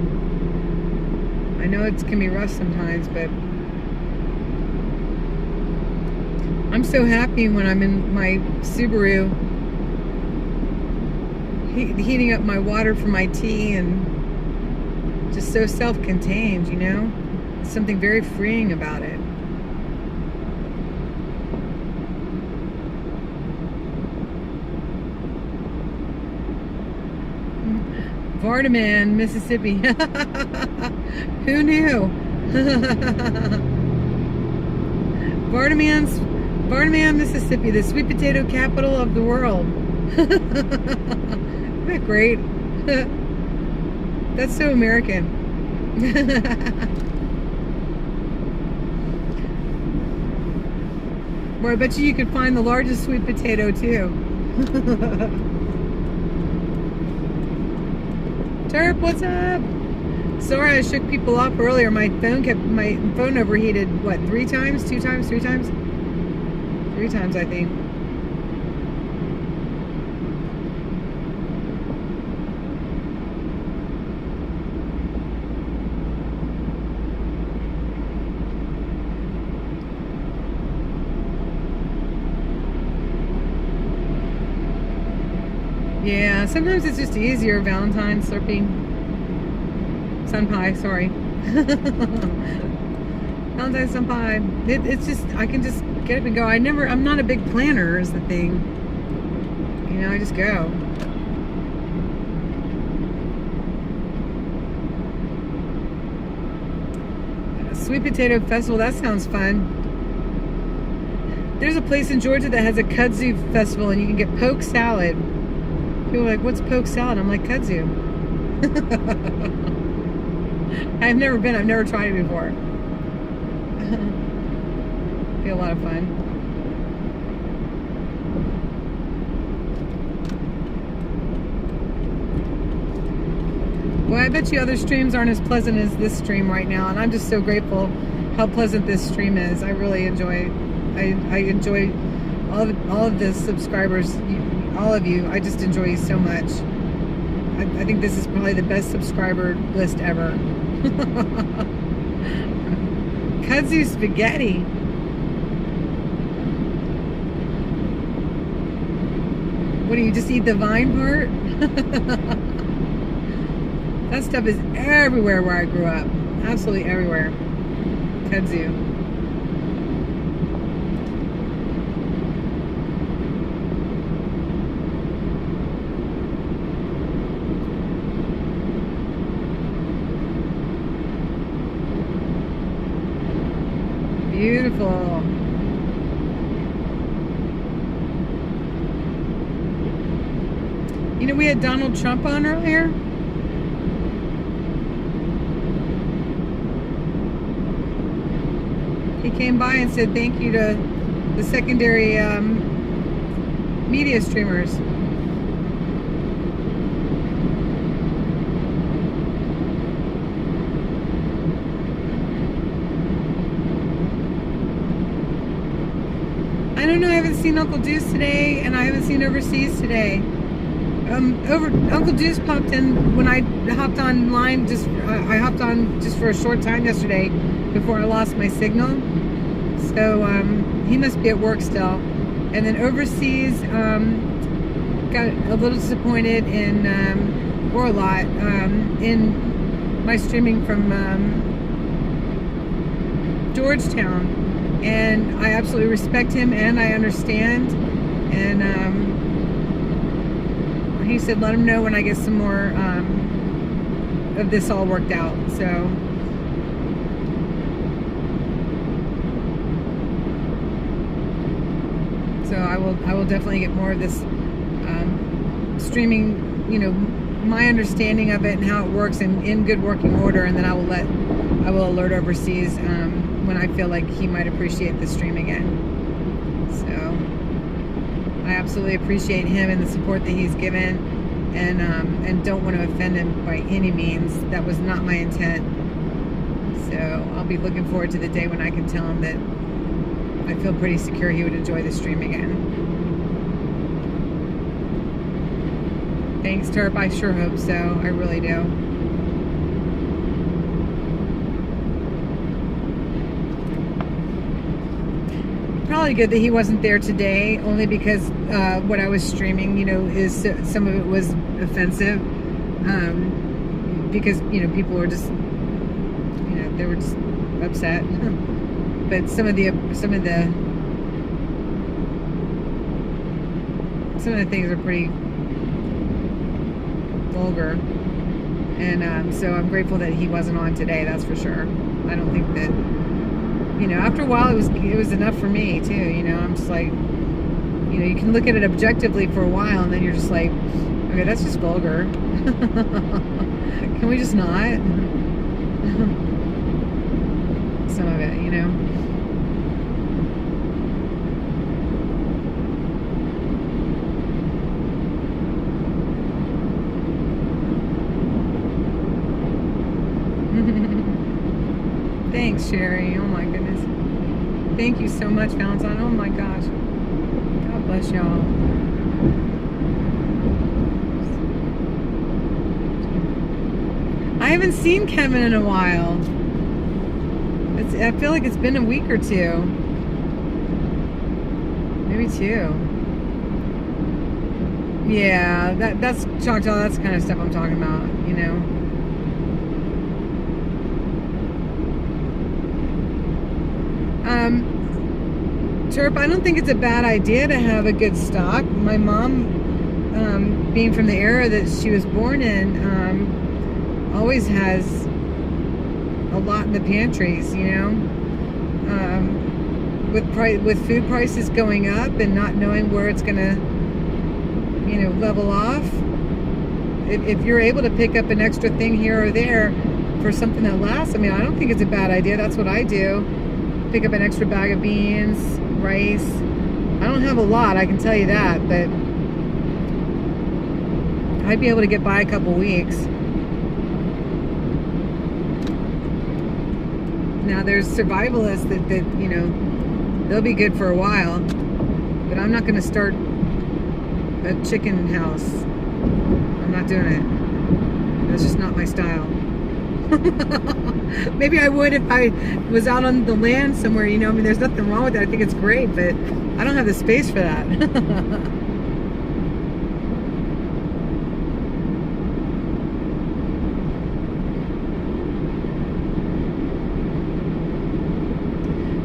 I know it can be rough sometimes, but I'm so happy when I'm in my Subaru heating up my water for my tea and just so self-contained, you know? There's something very freeing about it. Vardaman, Mississippi. Who knew? Vardaman, Mississippi, the sweet potato capital of the world. Isn't that great? That's so American. Where I bet you could find the largest sweet potato too. Terp, what's up? Sorry I shook people off earlier. My phone overheated, what, 3 times? 2 times? 3 times? 3 times, I think. Yeah, sometimes it's just easier. Valentine's slurping. Sun pie, sorry. Valentine's sun pie. It's just, I can just get up and go. I'm not a big planner is the thing. You know, I just go. Sweet Potato Festival, that sounds fun. There's a place in Georgia that has a kudzu festival and you can get poke salad. People are like, what's poke salad? I'm like, kudzu. I've never tried it before. Be a lot of fun. Well, I bet you other streams aren't as pleasant as this stream right now, and I'm just so grateful how pleasant this stream is. I really enjoy. I enjoy all of the subscribers. All of you, I just enjoy you so much. I think this is probably the best subscriber list ever. Kudzu spaghetti. What do you just eat the vine part? That stuff is everywhere where I grew up. Absolutely everywhere. Kudzu. Beautiful. You know, we had Donald Trump on earlier. He came by and said thank you to the secondary media streamers. I don't know, I haven't seen Uncle Deuce today, and I haven't seen Overseas today. Uncle Deuce popped in when I hopped online, I hopped on just for a short time yesterday before I lost my signal. So he must be at work still. And then Overseas got a little disappointed in, or a lot, in my streaming from Georgetown. And I absolutely respect him and I understand. And he said let him know when I get some more of this all worked out. So I will definitely get more of this streaming, you know, my understanding of it and how it works in good working order, and then I will alert Overseas when I feel like he might appreciate the stream again. So I absolutely appreciate him and the support that he's given, and don't want to offend him by any means. That was not my intent. So I'll be looking forward to the day when I can tell him that I feel pretty secure he would enjoy the stream again. Thanks, Terp. I sure hope so. I really do. Probably good that he wasn't there today, only because what I was streaming, you know, is some of it was offensive, because, you know, people were just, you know, they were just upset. But some of the things are pretty vulgar, and so I'm grateful that he wasn't on today. That's for sure. I don't think that, you know, after a while it was enough for me too. You know, I'm just like, you know, you can look at it objectively for a while, and then you're just like, okay, that's just vulgar. Can we just not? Some of it, you know. Thanks, Sherry. Oh my goodness. Thank you so much, Valentine. Oh my gosh. God bless y'all. I haven't seen Kevin in a while. I feel like it's been a week or two. Maybe two. Yeah, that's Choctaw. That's the kind of stuff I'm talking about, you know. Terp, I don't think it's a bad idea to have a good stock. My mom, being from the era that she was born in, always has a lot in the pantries, you know. With food prices going up and not knowing where it's gonna, you know, level off. If you're able to pick up an extra thing here or there for something that lasts, I mean, I don't think it's a bad idea. That's what I do. Pick up an extra bag of beans, rice. I don't have a lot, I can tell you that, but I'd be able to get by a couple weeks. Now there's survivalists that you know, they'll be good for a while, but I'm not going to start a chicken house. I'm not doing it. That's just not my style. Maybe I would if I was out on the land somewhere, you know. I mean, there's nothing wrong with that. I think it's great, but I don't have the space for that.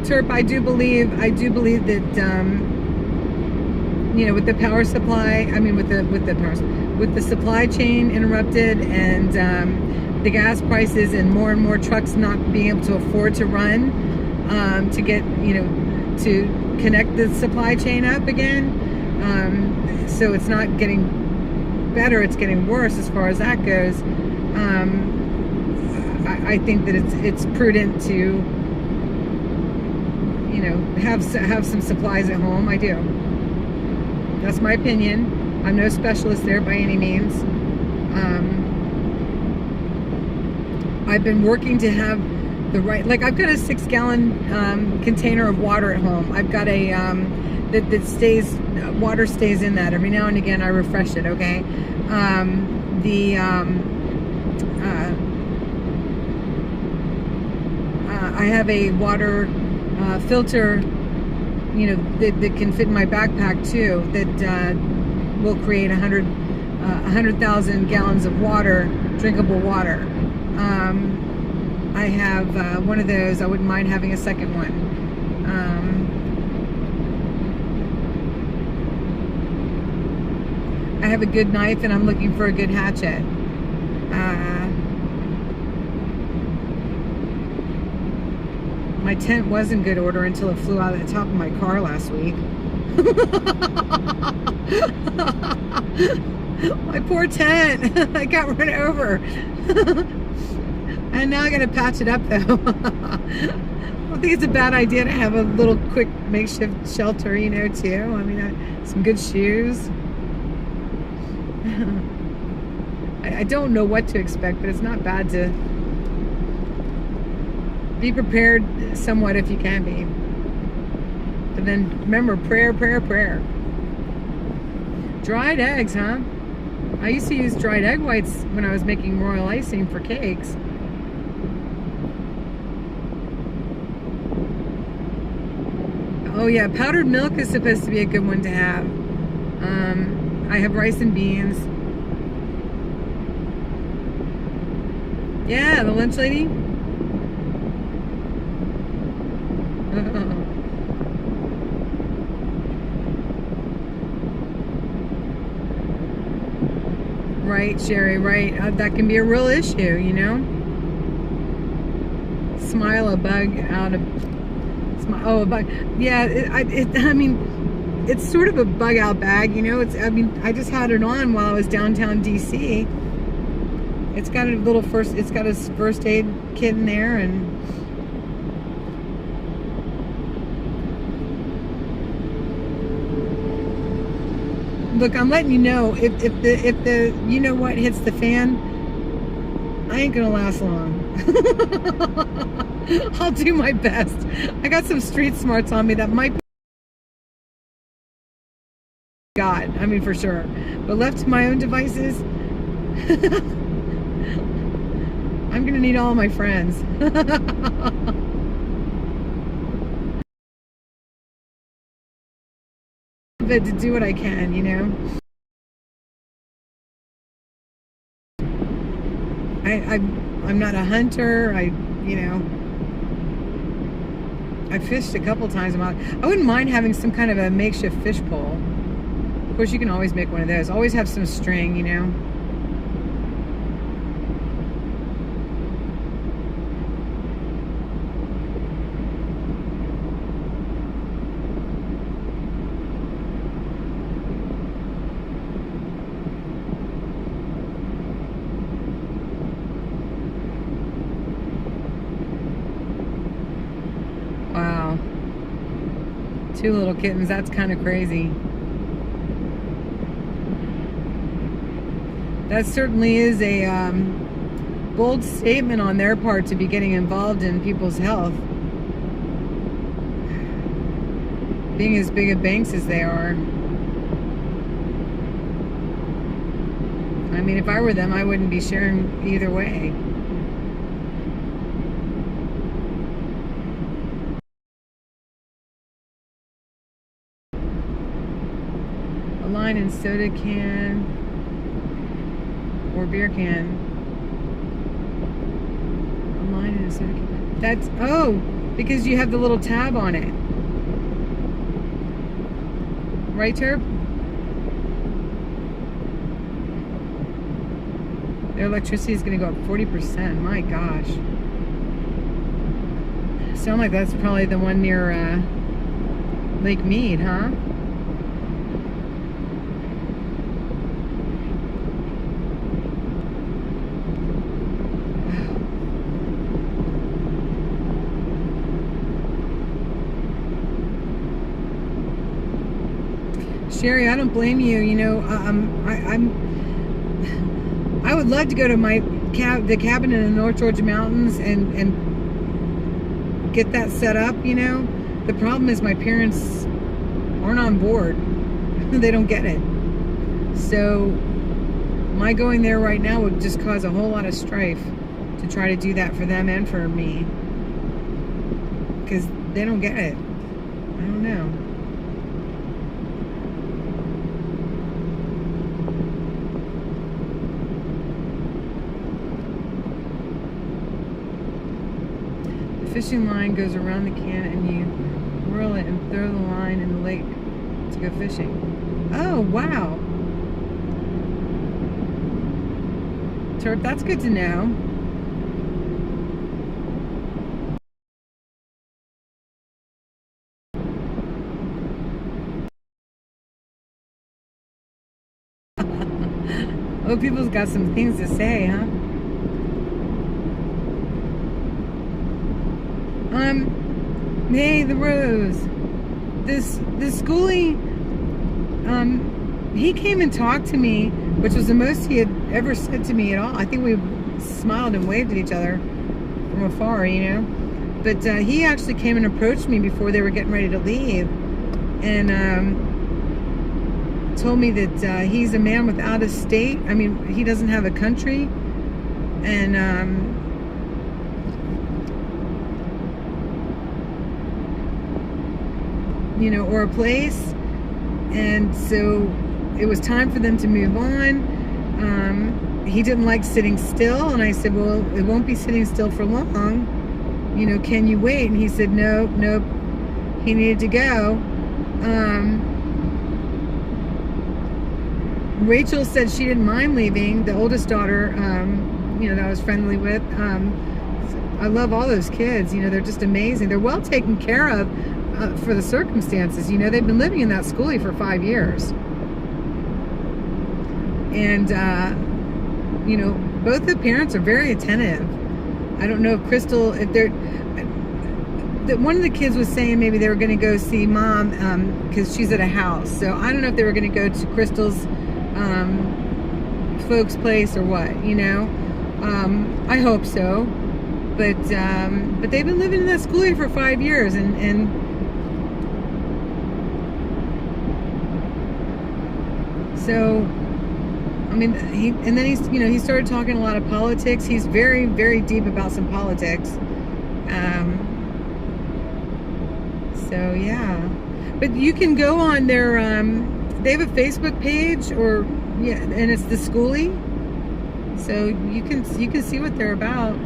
Terp, I do believe that you know, with the power supply, I mean, with the supply chain interrupted and the gas prices and more trucks not being able to afford to run to get, you know, to connect the supply chain up again. So it's not getting better; it's getting worse as far as that goes. I think that it's prudent to, you know, have some supplies at home. I do. That's my opinion. I'm no specialist there by any means. I've been working to have the right, like I've got a 6-gallon container of water at home. I've got a that stays, water stays in that. Every now and again I refresh it, okay? I have a water filter, you know, that can fit in my backpack too, that will create 100,000 gallons of water, drinkable water. I have one of those. I wouldn't mind having a second one. I have a good knife and I'm looking for a good hatchet. My tent was in good order until it flew out of the top of my car last week. My poor tent. I got run over. And now I gotta patch it up though. I don't think it's a bad idea to have a little quick makeshift shelter, you know, too. I mean, some good shoes. I don't know what to expect, but it's not bad to be prepared somewhat if you can be. But then remember, prayer. Dried eggs, huh? I used to use dried egg whites when I was making royal icing for cakes. Oh yeah, powdered milk is supposed to be a good one to have. I have rice and beans. Yeah, the lunch lady. Right, Sherry, right. That can be a real issue, you know? Smile a bug out of... Oh, a bug. Yeah, I mean, it's sort of a bug out bag, you know? I mean, I just had it on while I was downtown D.C. It's got it's got a first aid kit in there, and... Look, I'm letting you know, if the you know what hits the fan, I ain't gonna last long. I'll do my best. I got some street smarts on me that might be God, I mean for sure. But left to my own devices, I'm gonna need all my friends. But to do what I can, you know. I'm not a hunter. I fished a couple times. I wouldn't mind having some kind of a makeshift fish pole. Of course, you can always make one of those. Always have some string, you know. Wow. 2 little kittens, that's kind of crazy. That certainly is a bold statement on their part to be getting involved in people's health. Being as big of banks as they are. I mean, if I were them, I wouldn't be sharing either way. Line and soda can or beer can. A line and a soda can. That's, oh, because you have the little tab on it. Right, Turb? Their electricity is going to go up 40%. My gosh. Sound like that's probably the one near Lake Mead, huh? Sherry, I don't blame you. You know, I would love to go to the cabin in the North Georgia mountains and get that set up. You know, the problem is my parents aren't on board. They don't get it. So my going there right now would just cause a whole lot of strife to try to do that for them and for me, because they don't get it. I don't know. Fishing line goes around the can and you whirl it and throw the line in the lake to go fishing. Oh, wow. Turp, that's good to know. Oh, people's got some things to say, huh? Hey, the Rose. This schoolie, he came and talked to me, which was the most he had ever said to me at all. I think we smiled and waved at each other from afar, you know. But he actually came and approached me before they were getting ready to leave, and told me that he's a man without a state. I mean, he doesn't have a country, and you know, or a place, and so it was time for them to move on. He didn't like sitting still, and I said, well, it won't be sitting still for long, you know, can you wait? And he said nope, he needed to go. Rachel said she didn't mind leaving, the oldest daughter, you know, that I was friendly with. I love all those kids, you know, they're just amazing. They're well taken care of for the circumstances. You know, they've been living in that schoolie for 5 years. And, you know, both the parents are very attentive. I don't know if Crystal, if they're, one of the kids was saying maybe they were going to go see mom because she's at a house. So I don't know if they were going to go to Crystal's folks' place or what, you know. I hope so. But they've been living in that schoolie for 5 years, and so, I mean, he started talking a lot of politics. He's very, very deep about some politics. So yeah, but you can go on their they have a Facebook page, or yeah, and it's the schoolie, so you can see what they're about.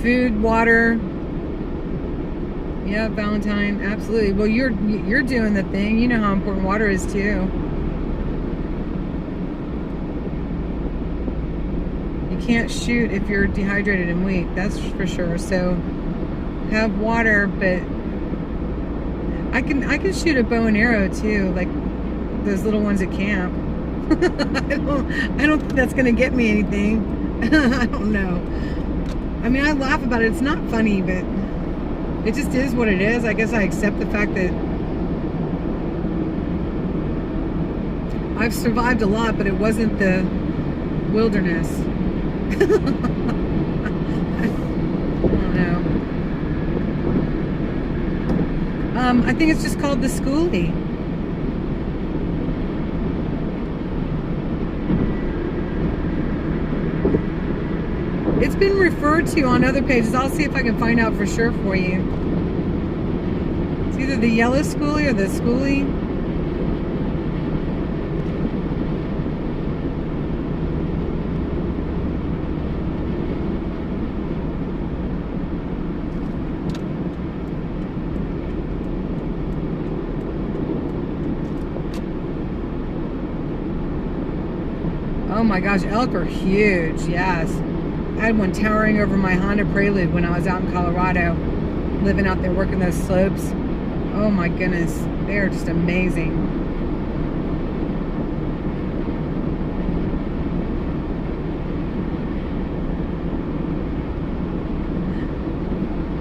Food, water. Yeah, Valentine, absolutely. Well, you're doing the thing. You know how important water is too. You can't shoot if you're dehydrated and weak. That's for sure. So have water, but I can shoot a bow and arrow too, like those little ones at camp. I don't think that's gonna get me anything. I don't know. I mean, I laugh about it. It's not funny, but it just is what it is. I guess I accept the fact that I've survived a lot, but it wasn't the wilderness. I don't know. I think it's just called the schoolie. It's been referred to on other pages. I'll see if I can find out for sure for you. It's either the yellow schoolie or the schoolie. Oh my gosh, elk are huge, yes. I had one towering over my Honda Prelude when I was out in Colorado, living out there working those slopes. Oh my goodness, they are just amazing.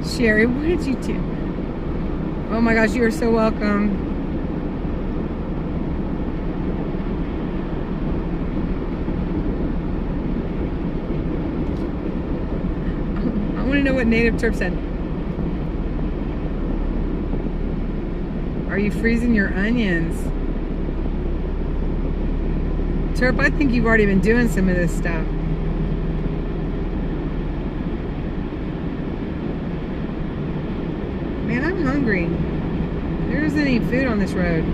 Sherry, what did you do? Oh my gosh, you are so welcome. I want to know what Native Turf said. Are you freezing your onions? Turp, I think you've already been doing some of this stuff. Man, I'm hungry. There isn't any food on this road.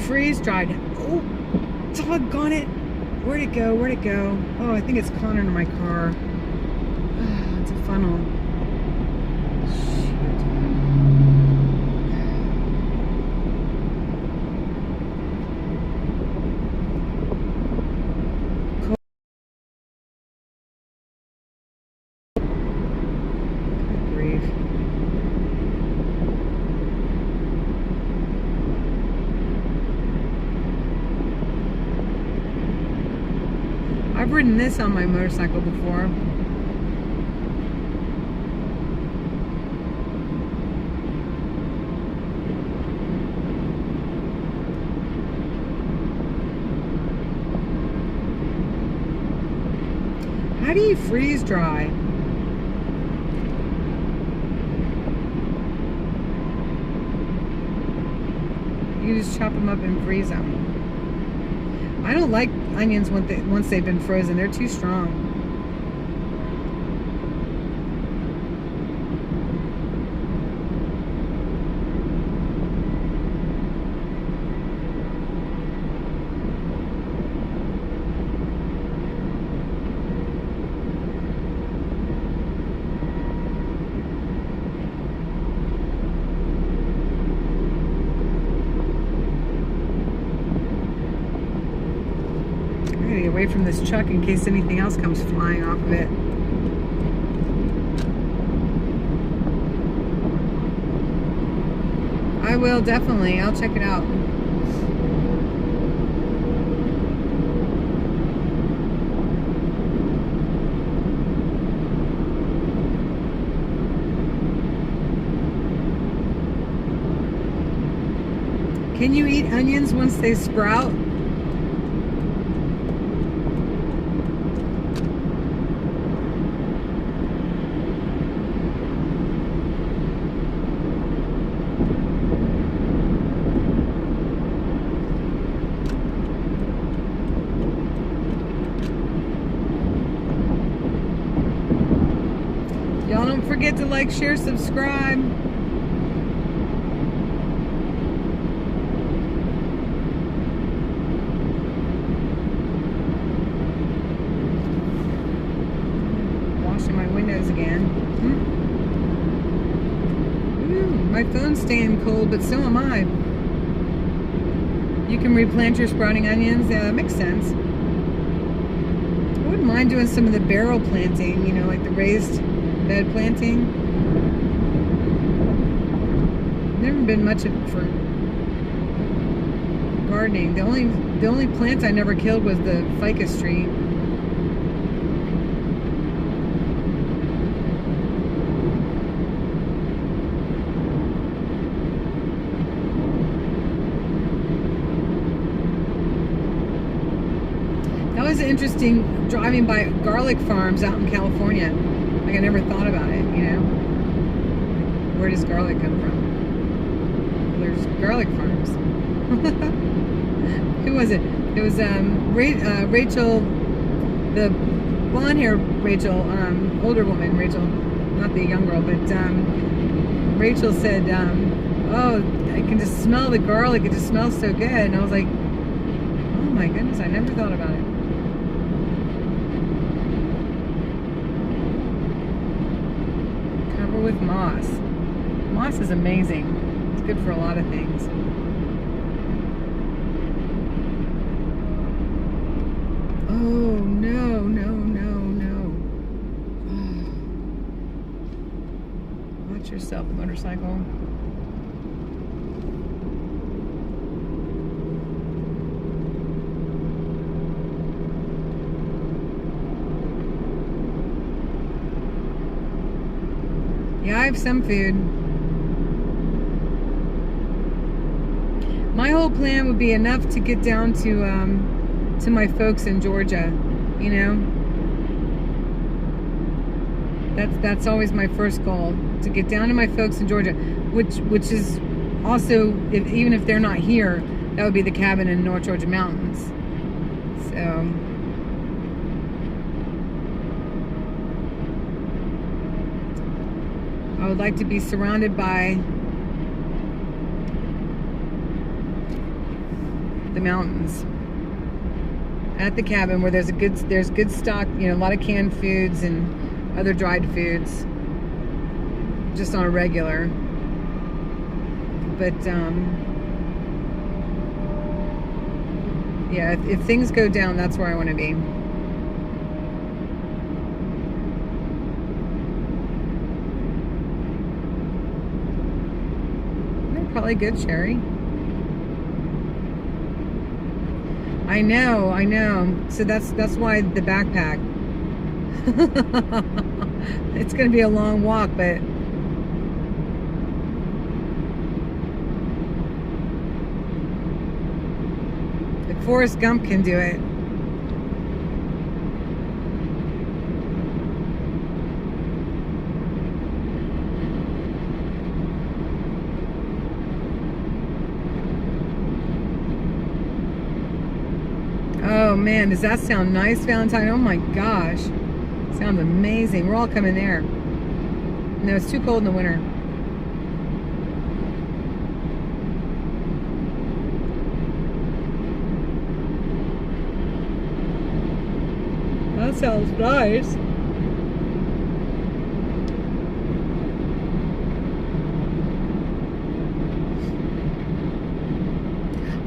Freeze dried. Oh, doggone it. Where'd it go? Where'd it go? Oh, I think it's caught under my car. Oh, it's a funnel. I've ridden this on my motorcycle before. How do you freeze dry? You just chop them up and freeze them. I don't like onions once they've been frozen. They're too strong. away from this truck in case anything else comes flying off of it. I will, definitely. I'll check it out. Can you eat onions once they sprout? Y'all don't forget to like, share, subscribe. Washing my windows again. Ooh, my phone's staying cold, but so am I. You can replant your sprouting onions. Yeah, that makes sense. I wouldn't mind doing some of the barrel planting, you know, like the raised bed planting. Never been much for gardening. The only plant I never killed was the ficus tree. That was interesting driving by garlic farms out in California. Like I never thought about it, you know. Where does garlic come from? Well, there's garlic farms. Who was it? It was Rachel, the blonde hair Rachel, older woman Rachel, not the young girl, but Rachel said, oh, I can just smell the garlic, it just smells so good. And I was like, oh my goodness, I never thought about it. With moss. Moss is amazing. It's good for a lot of things. Oh, no, no, no, no. Oh. Watch yourself, motorcycle. Yeah, I have some food. My whole plan would be enough to get down to my folks in Georgia, you know. That's always my first goal, to get down to my folks in Georgia, which is also, even if they're not here, that would be the cabin in North Georgia mountains. So. I would like to be surrounded by the mountains at the cabin where there's good stock, you know, a lot of canned foods and other dried foods just on a regular. But yeah, if things go down, that's where I want to be. Probably good, Sherry. I know. So that's why the backpack. It's gonna be a long walk, but if Forrest Gump can do it. Oh man, does that sound nice, Valentine? Oh my gosh. Sounds amazing. We're all coming there. No, it's too cold in the winter. That sounds nice.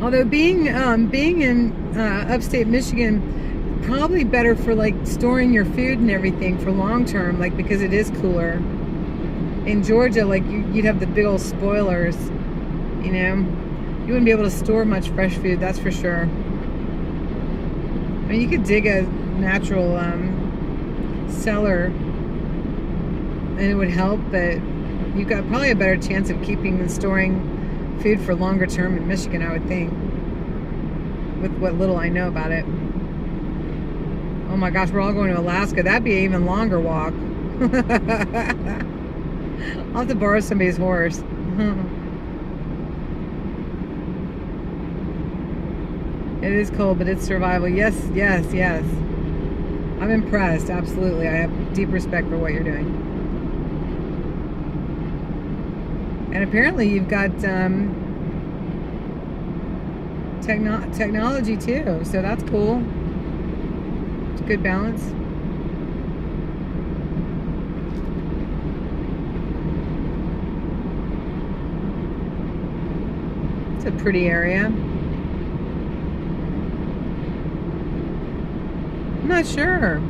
Although being in upstate Michigan, probably better for like storing your food and everything for long term, like because it is cooler. In Georgia, like you'd have the big old spoilers, you know. You wouldn't be able to store much fresh food, that's for sure. I mean, you could dig a natural cellar and it would help, but you've got probably a better chance of keeping and storing food for longer term in Michigan, I would think, with what little I know about it. Oh my gosh, we're all going to Alaska. That'd be an even longer walk. I'll have to borrow somebody's horse. It is cold, but it's survival. Yes, yes, yes. I'm impressed, absolutely. I have deep respect for what you're doing. And apparently you've got technology too, so that's cool. It's a good balance. It's a pretty area. I'm not sure.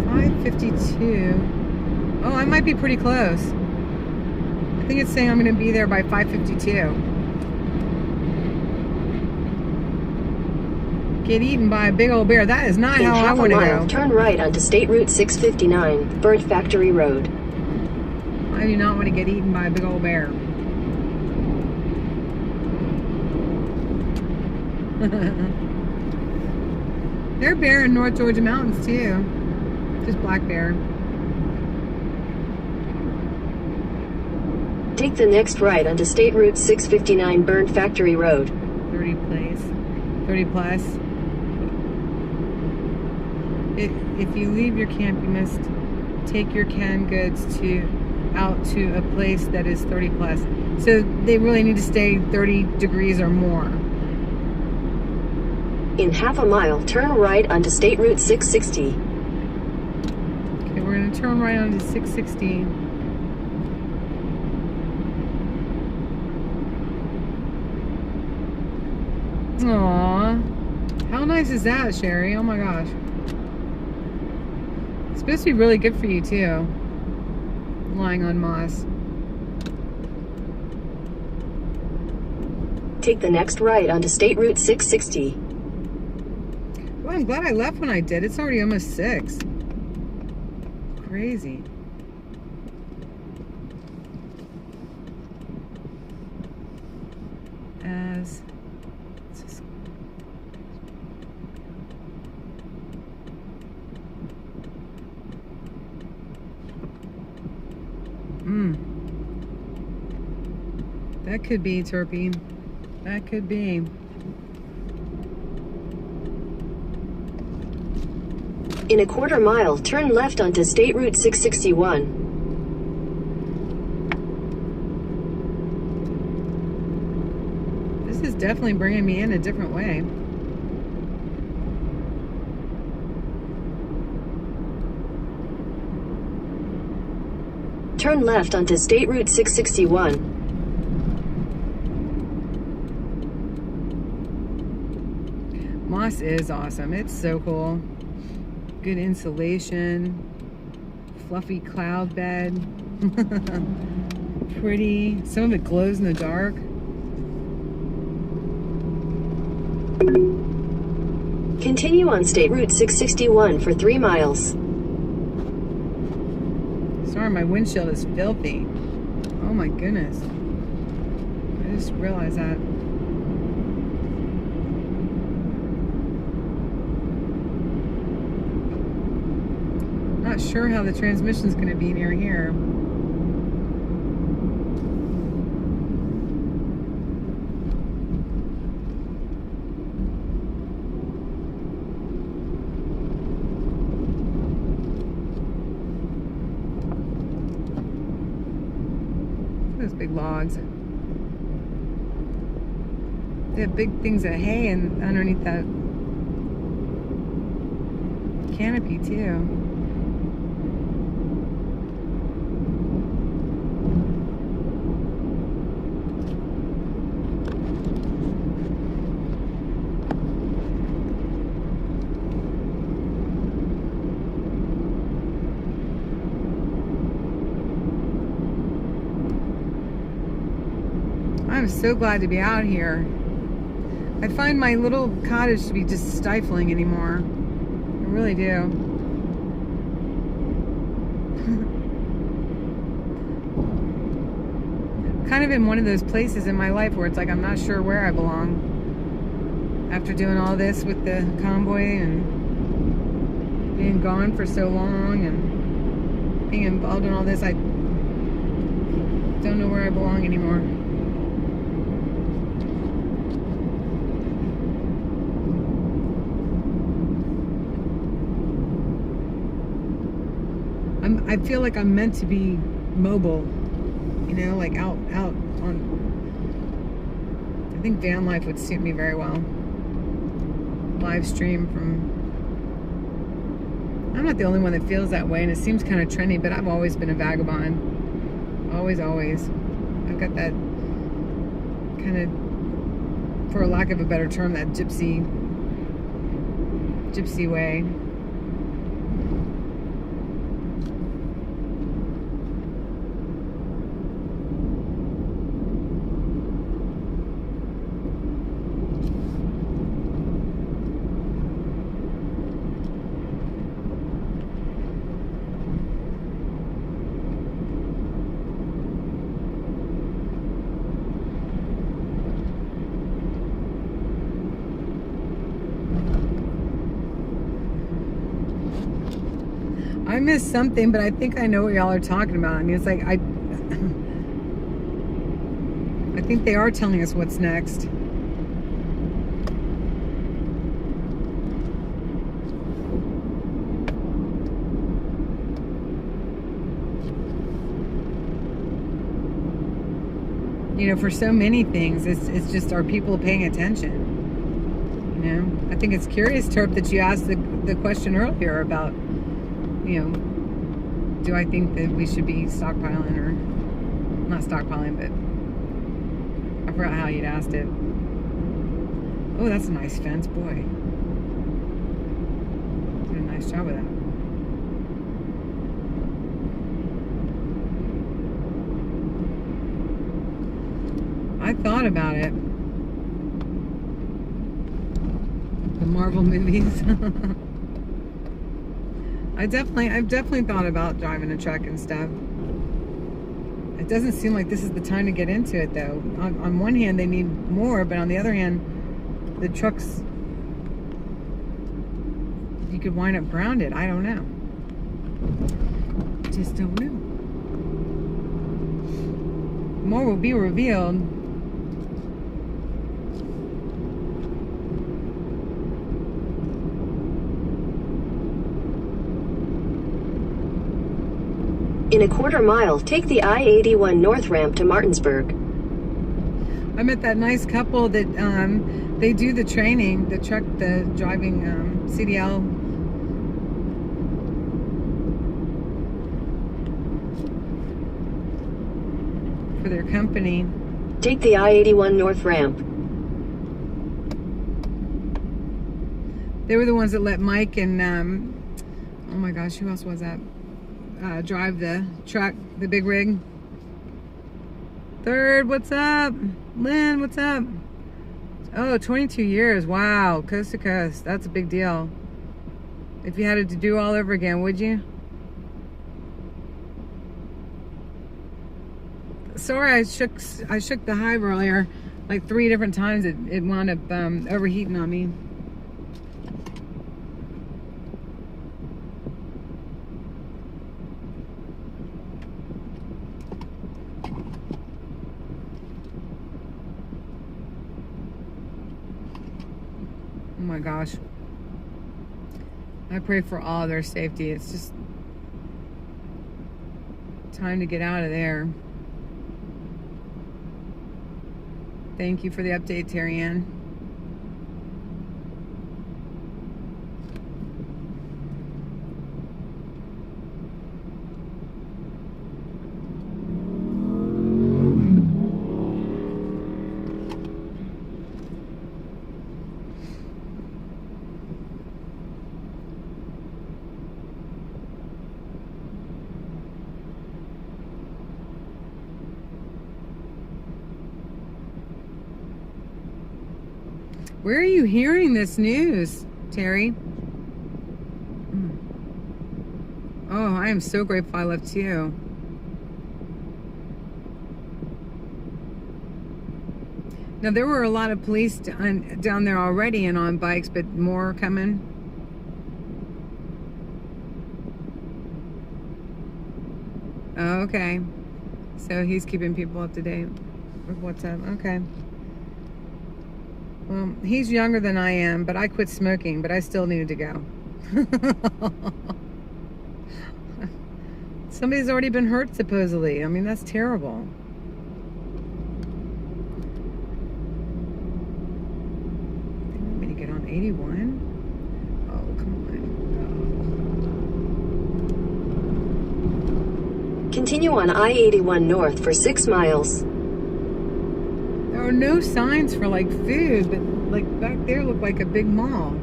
5:52. Oh, I might be pretty close. I think it's saying I'm going to be there by 5:52. Get eaten by a big old bear. That is not how I want to go. Turn right onto State Route 659, Bird Factory Road. I do not want to get eaten by a big old bear. They're bear in North Georgia mountains too. Just black bear. Take the next right onto State Route 659 Bird Factory Road. 30 plus. If you leave your camp, you must take your canned goods out to a place that is 30 plus. So they really need to stay 30 degrees or more. In half a mile, turn right onto State Route 660. Okay, we're going to turn right onto 660. Aww. How nice is that, Sherry? Oh my gosh. It's supposed to be really good for you too. Lying on moss. Take the next right onto State Route 660. Well, I'm glad I left when I did. It's already almost 6. Crazy. That could be Turpy. That could be. In a quarter mile, turn left onto State Route 661. This is definitely bringing me in a different way. Turn left onto State Route 661. Moss is awesome. It's so cool. Good insulation. Fluffy cloud bed. Pretty. Some of it glows in the dark. Continue on State Route 661 for 3 miles. Sorry, my windshield is filthy. Oh my goodness. I just realized that. Not sure how the transmission's going to be near here. Those big logs. They have big things of hay and underneath that canopy too. I'm so glad to be out here. I find my little cottage to be just stifling anymore. I really do. Kind of in one of those places in my life where it's like I'm not sure where I belong. After doing all this with the convoy and being gone for so long and being involved in all this, I don't know where I belong anymore. I feel like I'm meant to be mobile, you know, like out on. I think van life would suit me very well. Live stream from. I'm not the only one that feels that way, and it seems kind of trendy, but I've always been a vagabond. Always. I've got that kind of, for lack of a better term, that gypsy way. I missed something, but I think I know what y'all are talking about. I mean, it's like I think they are telling us what's next. You know, for so many things, it's just, are people paying attention? You know, I think it's curious, Terp, that you asked the question earlier about, you know, do I think that we should be stockpiling, or not stockpiling, but I forgot how you'd asked it. Oh, that's a nice fence, boy. Did a nice job with that. I thought about it. The Marvel movies. I've definitely thought about driving a truck and stuff. It doesn't seem like this is the time to get into it, though. On one hand, they need more, but on the other hand, the trucks, you could wind up grounded. I don't know. Just don't know. More will be revealed. In a quarter mile, take the I-81 North ramp to Martinsburg. I met that nice couple that they do the training, the driving CDL. For their company. Take the I-81 North ramp. They were the ones that let Mike and, oh my gosh, who else was that? Drive the truck, the big rig. Third, what's up? Lynn, what's up? Oh, 22 years. Wow, coast to coast. That's a big deal. If you had it to do all over again, would you? Sorry, I shook the hive earlier like 3 different times. It wound up overheating on me. Oh my gosh. I pray for all their safety. It's just time to get out of there. Thank you for the update, Terry Ann. Where are you hearing this news, Terry? Oh, I am so grateful I left too. Now, there were a lot of police down there already and on bikes, but more coming. Oh, okay. So he's keeping people up to date with what's up. Okay. Well, he's younger than I am, but I quit smoking, but I still needed to go. Somebody's already been hurt, supposedly. I mean, that's terrible. They want me to get on 81? Oh, come on. Continue on I-81 north for 6 miles. There are no signs for, like, food, but, like, back there looked like a big mall.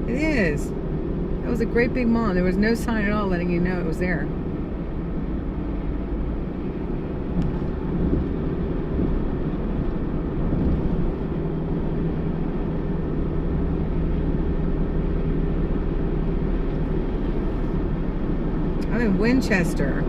It is. That was a great big mall. There was no sign at all letting you know it was there. I'm in Winchester.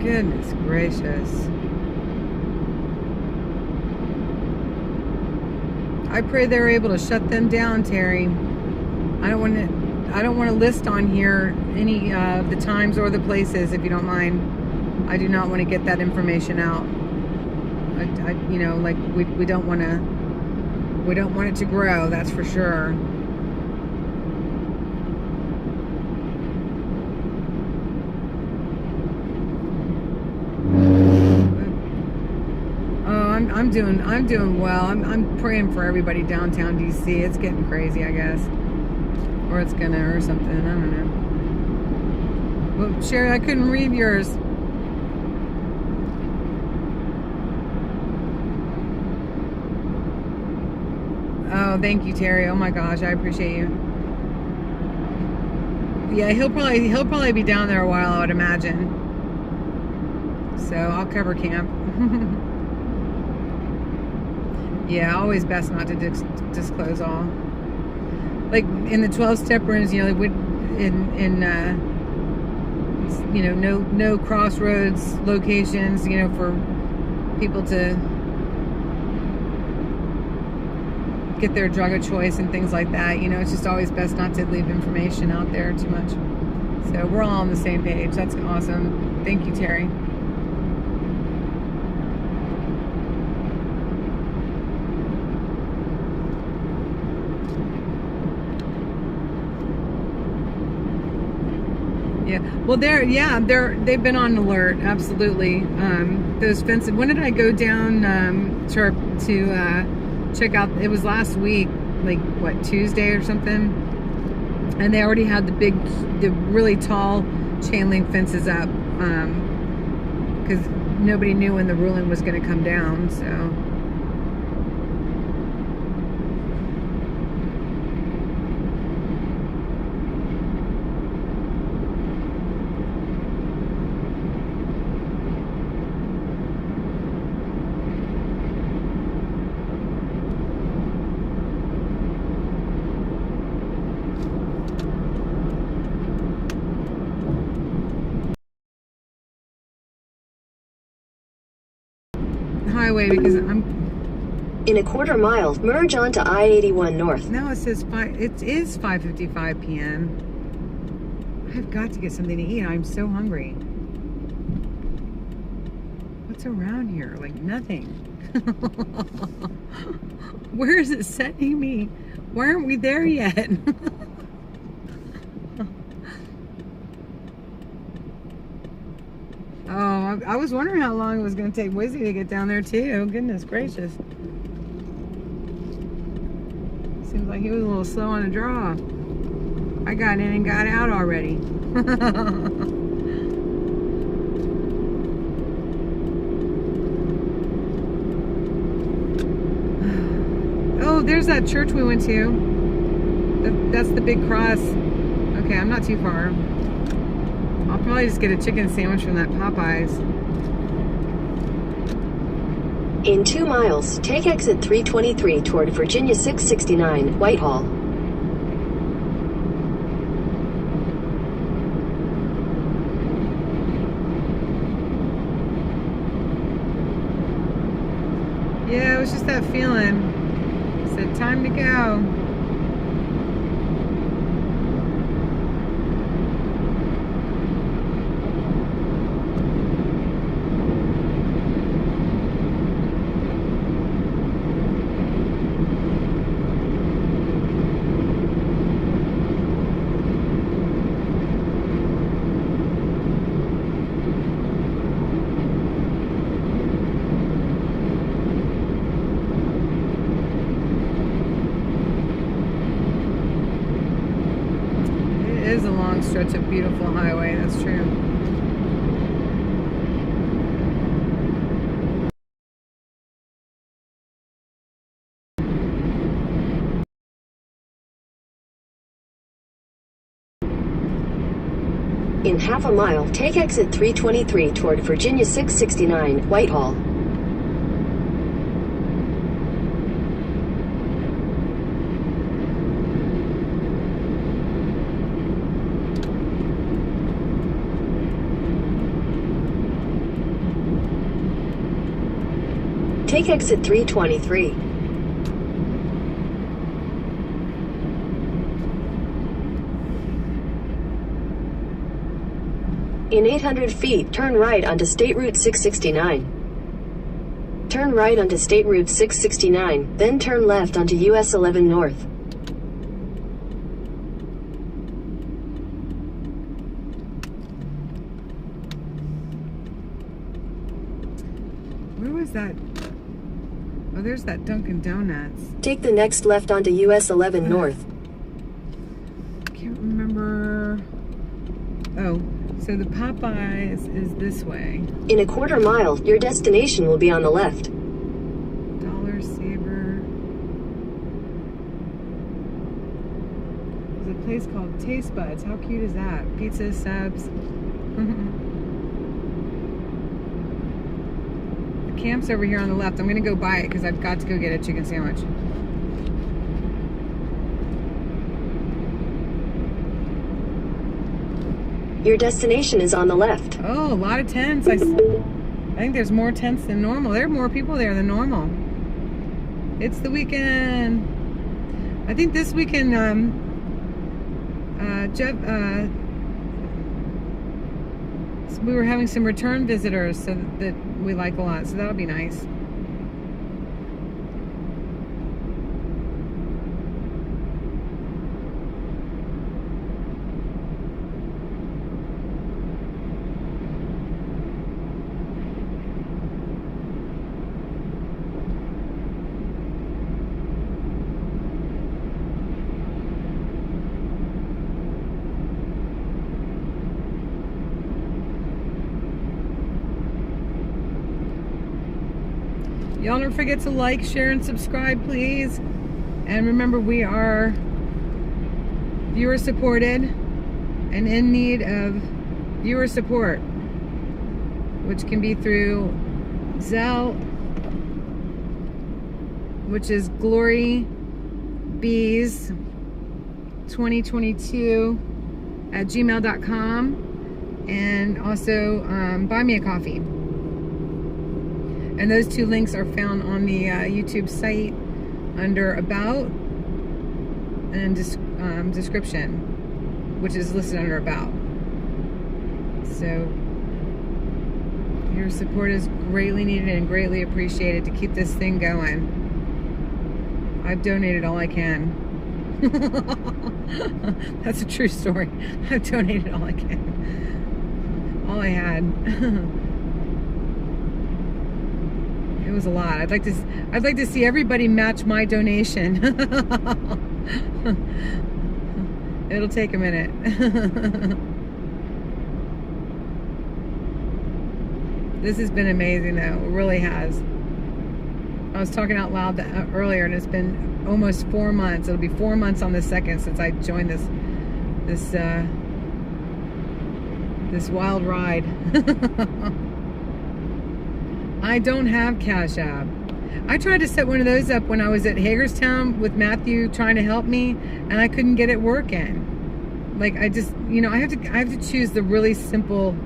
Goodness gracious. I pray they're able to shut them down, Terry. I don't want to list on here any of the times or the places, if you don't mind. I do not want to get that information out. You know, like we don't want it to grow, that's for sure. I'm doing well. I'm praying for everybody downtown D.C. It's getting crazy, I guess, or it's gonna, or something. I don't know. Well, Sherry, I couldn't read yours. Oh, thank you, Terry. Oh my gosh, I appreciate you. Yeah, he'll probably be down there a while, I would imagine. So I'll cover camp. Yeah, always best not to disclose all. Like in the 12-step rooms, you know, you know, no crossroads locations, you know, for people to get their drug of choice and things like that. You know, it's just always best not to leave information out there too much. So we're all on the same page. That's awesome. Thank you, Terry. Yeah, well, they've been on alert, absolutely. Those fences. When did I go down to check out? It was last week, like what, Tuesday or something. And they already had the really tall chain link fences up, because nobody knew when the ruling was going to come down. So. Highway, because I'm in a quarter mile, merge onto I-81 north. Now it says it is 5:55 p.m. I've got to get something to eat. I'm so hungry. What's around here? Like nothing. Where is it sending me? Why aren't we there yet? Oh, I was wondering how long it was going to take Wizzy to get down there too. Goodness gracious. Seems like he was a little slow on the draw. I got in and got out already. Oh, there's that church we went to. That's the big cross. Okay, I'm not too far. I'll probably just get a chicken sandwich from that Popeyes. In 2 miles, take exit 323 toward Virginia 669, Whitehall. Yeah, it was just that feeling. I said, time to go. It is a long stretch of beautiful highway, that's true. In half a mile, take exit 323 toward Virginia 669, Whitehall. Take exit 323. In 800 feet, turn right onto State Route 669. Turn right onto State Route 669, then turn left onto US 11 North. Where was that? Oh, there's that Dunkin' Donuts. Take the next left onto US 11 North. Can't remember. Oh, so the Popeyes is this way. In a quarter mile, your destination will be on the left. Dollar Saver. There's a place called Taste Buds. How cute is that? Pizza, subs. The camp's over here on the left. I'm going to go buy it because I've got to go get a chicken sandwich. Your destination is on the left. Oh, a lot of tents. I think there's more tents than normal. There are more people there than normal. It's the weekend. I think this weekend, Jeff, we were having some return visitors so that we like a lot. So that'll be nice. Y'all don't forget to like, share, and subscribe, please. And remember, we are viewer supported and in need of viewer support, which can be through Zelle, which is glorybees2022@gmail.com, and also buy me a coffee. And those two links are found on the YouTube site under About and Description, which is listed under About. So your support is greatly needed and greatly appreciated to keep this thing going. I've donated all I can. That's a true story. I've donated all I can. All I had. It was a lot. I'd like to see everybody match my donation. It'll take a minute. This has been amazing though. It really has. I was talking out loud earlier, and it's been almost 4 months. It'll be 4 months on the 2nd since I joined this wild ride. I don't have Cash App. I tried to set one of those up when I was at Hagerstown with Matthew trying to help me, and I couldn't get it working. Like, I just, I have to choose the really simple,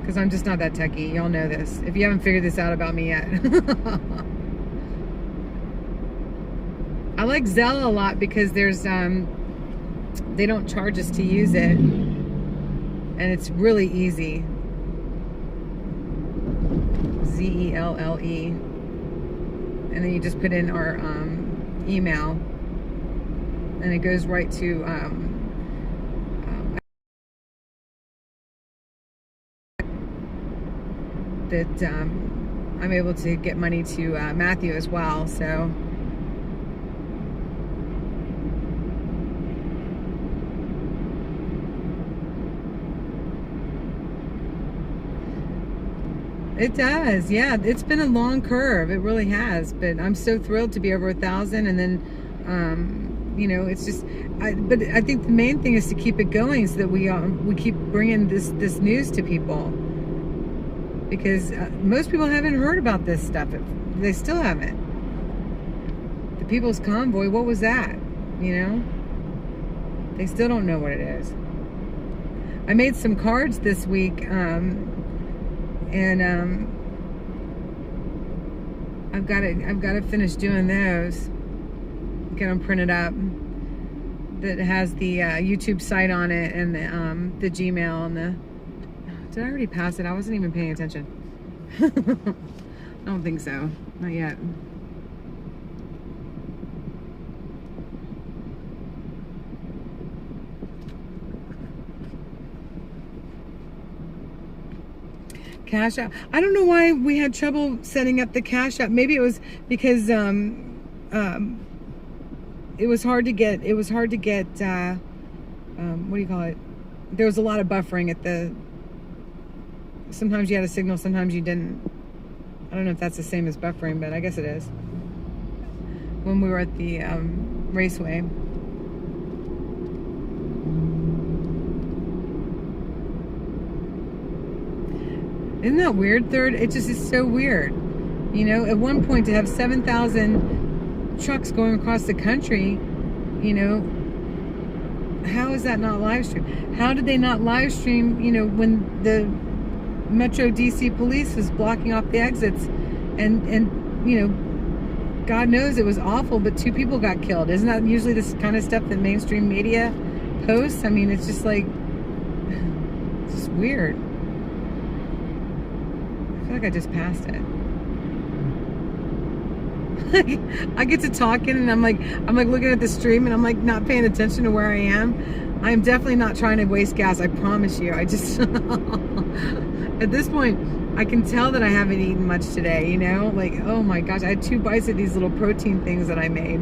because I'm just not that techie. Y'all know this. If you haven't figured this out about me yet. I like Zelle a lot because there's they don't charge us to use it, and it's really easy. ZELLE. And then you just put in our email, and it goes right to that I'm able to get money to Matthew as well. So it does, yeah. It's been a long curve. It really has. But I'm so thrilled to be over 1,000, and then, it's just. But I think the main thing is to keep it going, so that we keep bringing this news to people, because most people haven't heard about this stuff. They still haven't. The People's Convoy. What was that? They still don't know what it is. I made some cards this week. And I've got to finish doing those. Get them printed up. That has the YouTube site on it, and the Gmail, and the. Did I already pass it? I wasn't even paying attention. I don't think so. Not yet. Cash App. I don't know why we had trouble setting up the Cash App. Maybe it was because it was hard to get. It was hard to get. What do you call it? There was a lot of buffering at the. Sometimes you had a signal, sometimes you didn't. I don't know if that's the same as buffering, but I guess it is. When we were at the raceway. Isn't that weird, Third? It just is so weird. At one point to have 7,000 trucks going across the country, how is that not live stream? How did they not live stream, when the Metro D.C. police was blocking off the exits, and God knows it was awful, but 2 people got killed. Isn't that usually this kind of stuff that mainstream media posts? I mean, it's just like, it's just weird. I feel like I just passed it. I get to talking, and I'm like looking at the stream, and I'm like not paying attention to where I am. I am definitely not trying to waste gas. I promise you. I just at this point, I can tell that I haven't eaten much today. Like, oh my gosh, I had 2 bites of these little protein things that I made.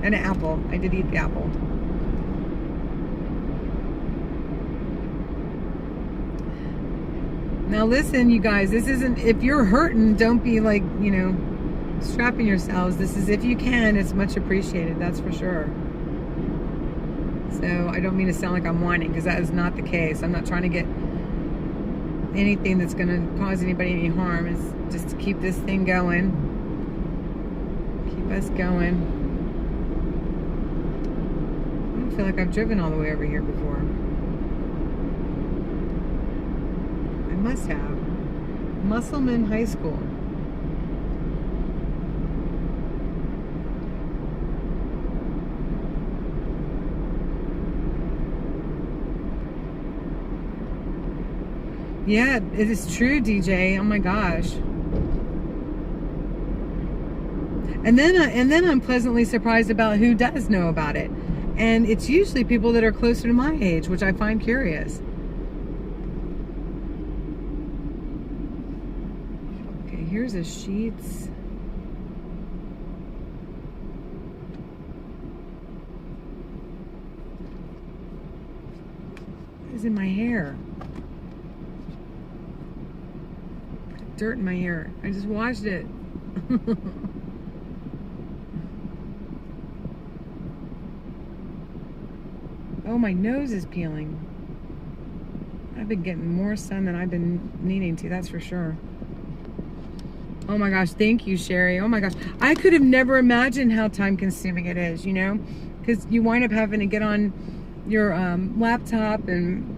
And an apple. I did eat the apple. Now listen, you guys, this isn't, if you're hurting, don't be like, strapping yourselves. This is, if you can, it's much appreciated, that's for sure. So I don't mean to sound like I'm whining, because that is not the case. I'm not trying to get anything that's going to cause anybody any harm. It's just to keep this thing going. Keep us going. I don't feel like I've driven all the way over here before. I must have. Musselman High School. Yeah, it is true, DJ. Oh my gosh. And then I'm pleasantly surprised about who does know about it. And it's usually people that are closer to my age, which I find curious. Okay, here's a Sheetz. is in my hair? Dirt in my hair. I just washed it. Oh, my nose is peeling. I've been getting more sun than I've been needing to, that's for sure. Oh my gosh, thank you, Sherry. Oh my gosh. I could have never imagined how time consuming it is, you know? Because you wind up having to get on your laptop and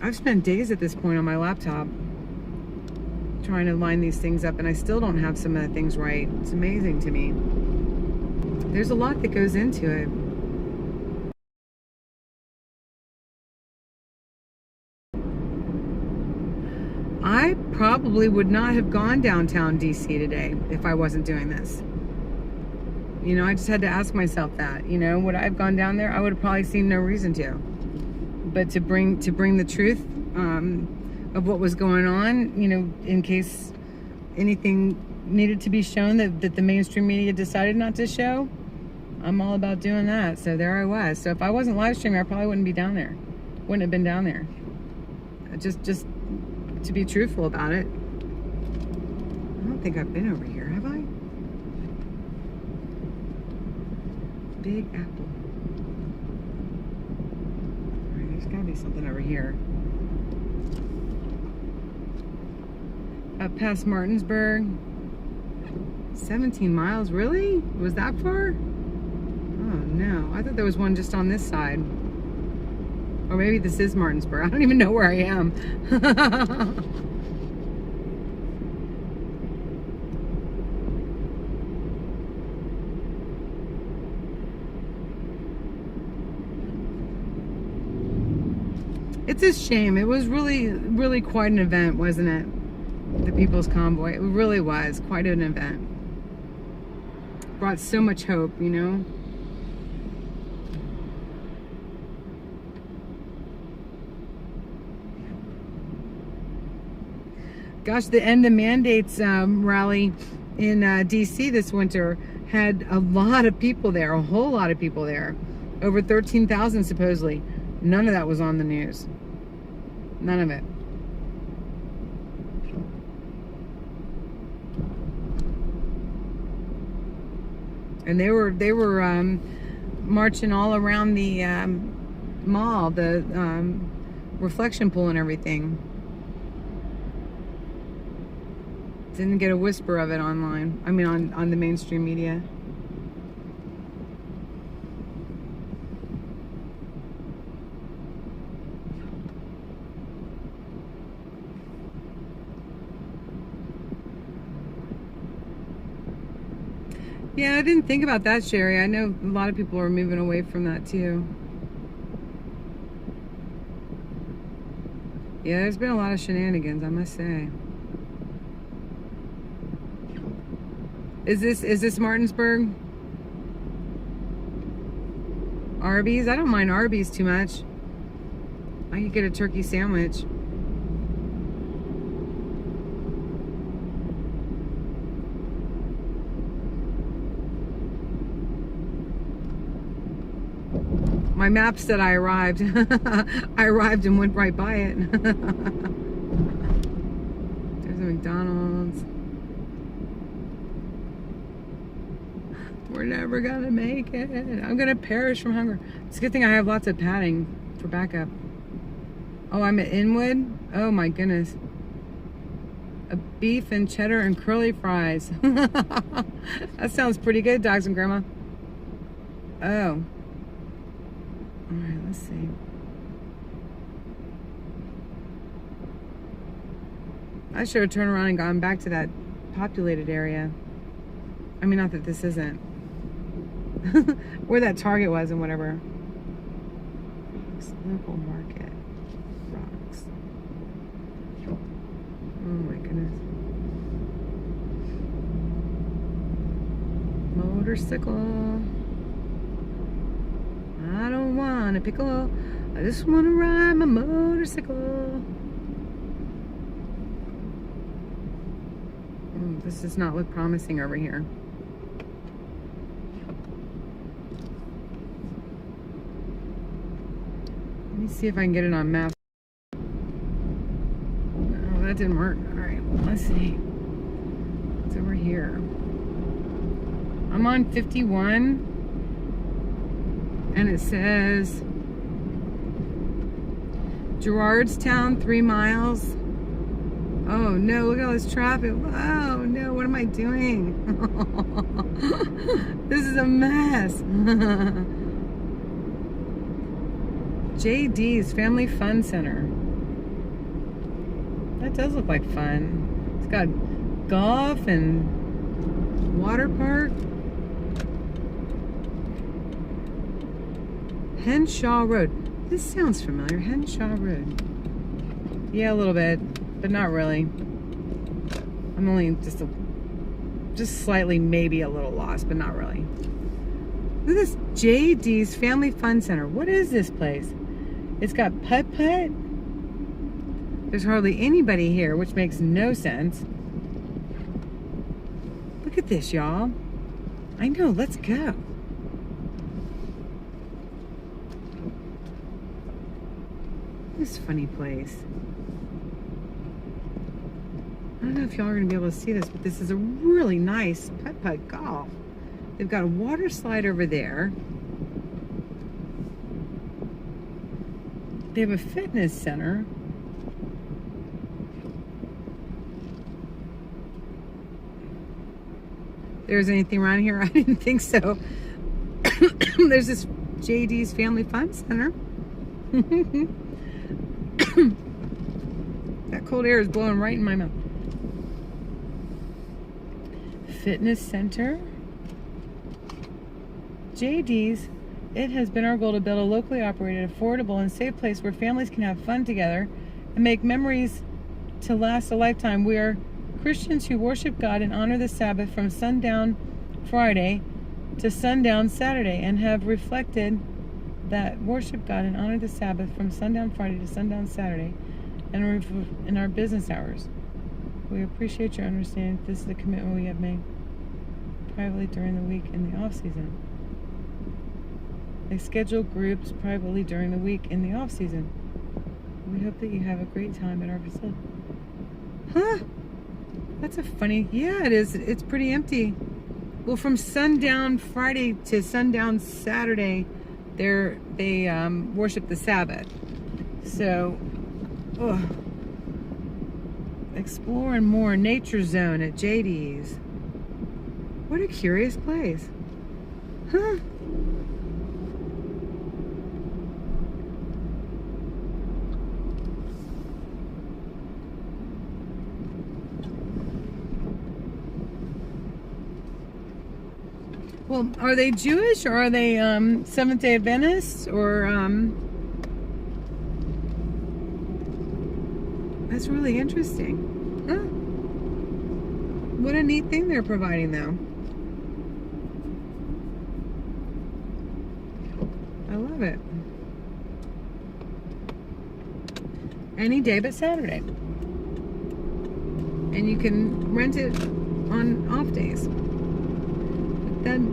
I've spent days at this point on my laptop trying to line these things up, and I still don't have some of the things right. It's amazing to me. There's a lot that goes into it. I probably would not have gone downtown DC today if I wasn't doing this. You know, I just had to ask myself that, you know, would I have gone down there? I would have probably seen no reason to. But to bring the truth of what was going on, you know, in case anything needed to be shown that the mainstream media decided not to show, I'm all about doing that. So there I was. So if I wasn't live streaming, I probably wouldn't be down there. Wouldn't have been down there. Just to be truthful about it. I don't think I've been over here, have I? Big Apple. Alright, there's gotta be something over here. Up past Martinsburg. 17 miles, really? Was that far? Oh no, I thought there was one just on this side. Or maybe this is Martinsburg. I don't even know where I am. It's a shame. It was really quite an event, wasn't it? The People's Convoy. It really was quite an event. Brought so much hope, you know? Gosh, the End the Mandates rally in DC this winter had a lot of people there, a whole lot of people there. Over 13,000 supposedly. None of that was on the news. None of it. And they were marching all around the mall, the reflection pool and everything. Didn't get a whisper of it online. I mean, on the mainstream media. Yeah, I didn't think about that, Sherry. I know a lot of people are moving away from that too. Yeah, there's been a lot of shenanigans, I must say. Is this Martinsburg? Arby's? I don't mind Arby's too much. I could get a turkey sandwich. My map said I arrived. I arrived and went right by it. There's a McDonald's. We're never gonna make it. I'm gonna perish from hunger. It's a good thing I have lots of padding for backup. Oh, I'm at Inwood? Oh my goodness. A beef and cheddar and curly fries. That sounds pretty good, dogs and grandma. Oh. Alright, let's see. I should have turned around and gone back to that populated area. I mean, not that this isn't. Where that Target was and whatever. Local market. Rocks. Oh my goodness. Motorcycle. I don't want a pickle. I just want to ride my motorcycle. This does not look promising over here. me see if I can get it on maps. No, that didn't work. All right, let's see. It's over here. I'm on 51, and it says Gerardstown, 3 miles. Oh no, look at all this traffic. Oh no, what am I doing? This is a mess. JD's Family Fun Center. That does look like fun. It's got golf and water park. Henshaw Road. This sounds familiar. Henshaw Road. Yeah, a little bit, but not really. I'm only just slightly, maybe a little lost, but not really. Look at this JD's Family Fun Center. What is this place? It's got putt-putt. There's hardly anybody here, which makes no sense. Look at this, y'all. I know, let's go. This funny place. I don't know if y'all are going to be able to see this, but this is a really nice putt-putt golf. They've got a water slide over there. They have a fitness center. There's anything around here? I didn't think so. There's this JD's Family Fun Center. That cold air is blowing right in my mouth. Fitness center. JD's. It has been our goal to build a locally operated, affordable, and safe place where families can have fun together and make memories to last a lifetime. We are Christians who worship God and honor the Sabbath from sundown Friday to sundown Saturday, and have reflected that worship God and honor the Sabbath from sundown Friday to sundown Saturday and in our business hours. We appreciate your understanding. This is the commitment we have made privately during the week in the off season. They schedule groups privately during the week in the off season. We hope that you have a great time at our facility. Huh? That's a funny, yeah, it is. It's pretty empty. Well, from sundown Friday to sundown Saturday, they worship the Sabbath. So, exploring more nature zone at JD's. What a curious place. Huh? Well, are they Jewish, or are they Seventh-day Adventists, or that's really interesting. Huh? What a neat thing they're providing, though. I love it. Any day but Saturday. And you can rent it on off days.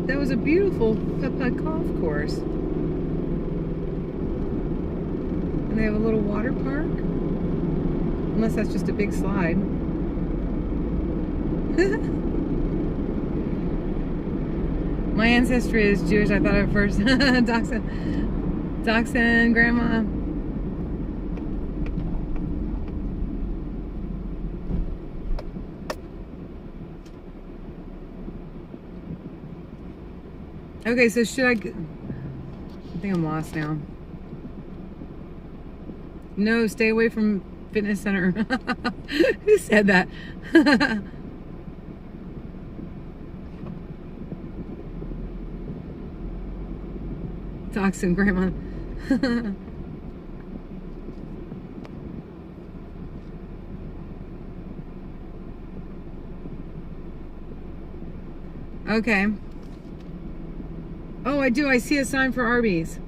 That was a beautiful putt-putt golf course. And they have a little water park. Unless that's just a big slide. My ancestry is Jewish, I thought at first. Dachshund, Grandma. Okay, so should I think I'm lost now. No, stay away from fitness center. Who said that? Dachshund, Grandma. Okay. Oh, I do. I see a sign for Arby's.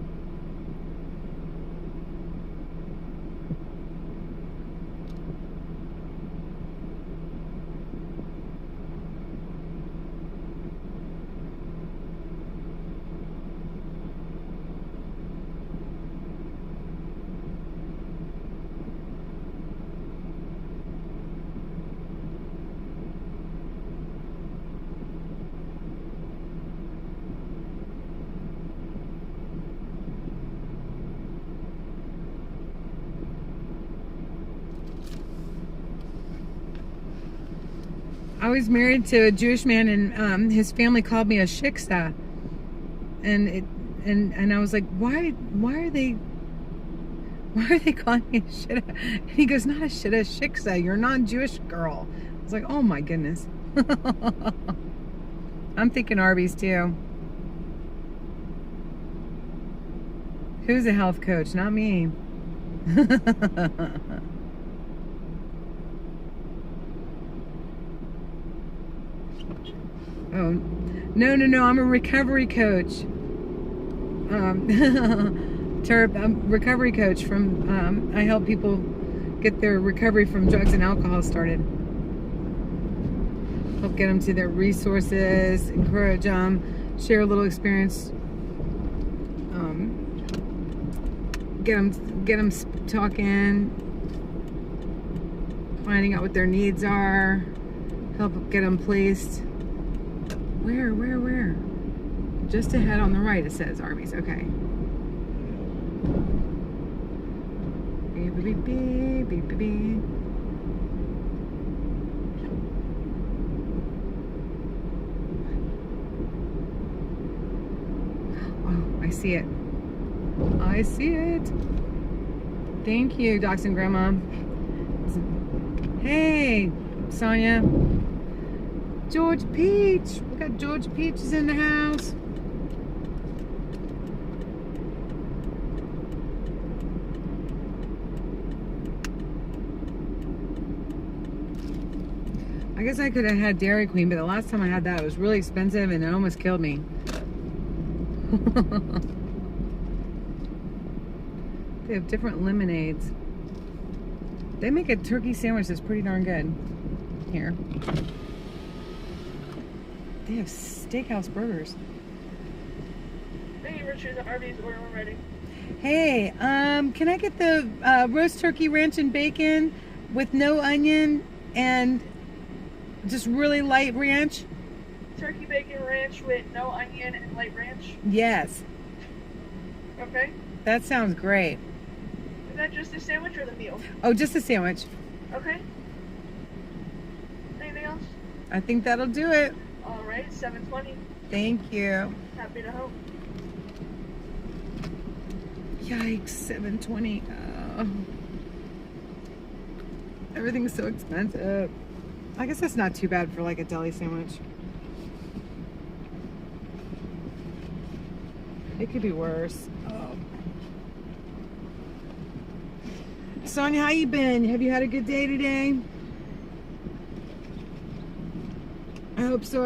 I was married to a Jewish man, and his family called me a shiksa, and I was like, why are they calling me a shida? And he goes, not a shida, shiksa. You're a non-Jewish girl. I was like, oh my goodness. I'm thinking Arby's too. Who's a health coach? Not me. Oh, no, I'm a recovery coach. Recovery coach from, I help people get their recovery from drugs and alcohol started. Help get them to their resources, encourage them, share a little experience, get them talking, finding out what their needs are, help get them placed. Where? Just ahead on the right, it says Arby's. Okay. Beep, beep, beep, beep, beep, beep. Oh, I see it. I see it. Thank you, Dachshund Grandma. Hey, Sonia. George Peach. We got George Peaches in the house. I guess I could have had Dairy Queen, but the last time I had that, it was really expensive and it almost killed me. They have different lemonades. They make a turkey sandwich that's pretty darn good. Here. They have steakhouse burgers. Thank you for choosing Arby's. Order when ready. Hey, can I get the roast turkey ranch and bacon with no onion and just really light ranch? Turkey bacon ranch with no onion and light ranch? Yes. Okay. That sounds great. Is that just the sandwich or the meal? Oh, just a sandwich. Okay. Anything else? I think that'll do it. All right, $7.20. Thank you. Happy to help. Yikes, $7.20. Oh. Everything's so expensive. I guess that's not too bad for like a deli sandwich. It could be worse. Oh. Sonia, how you been? Have you had a good day today? I hope so.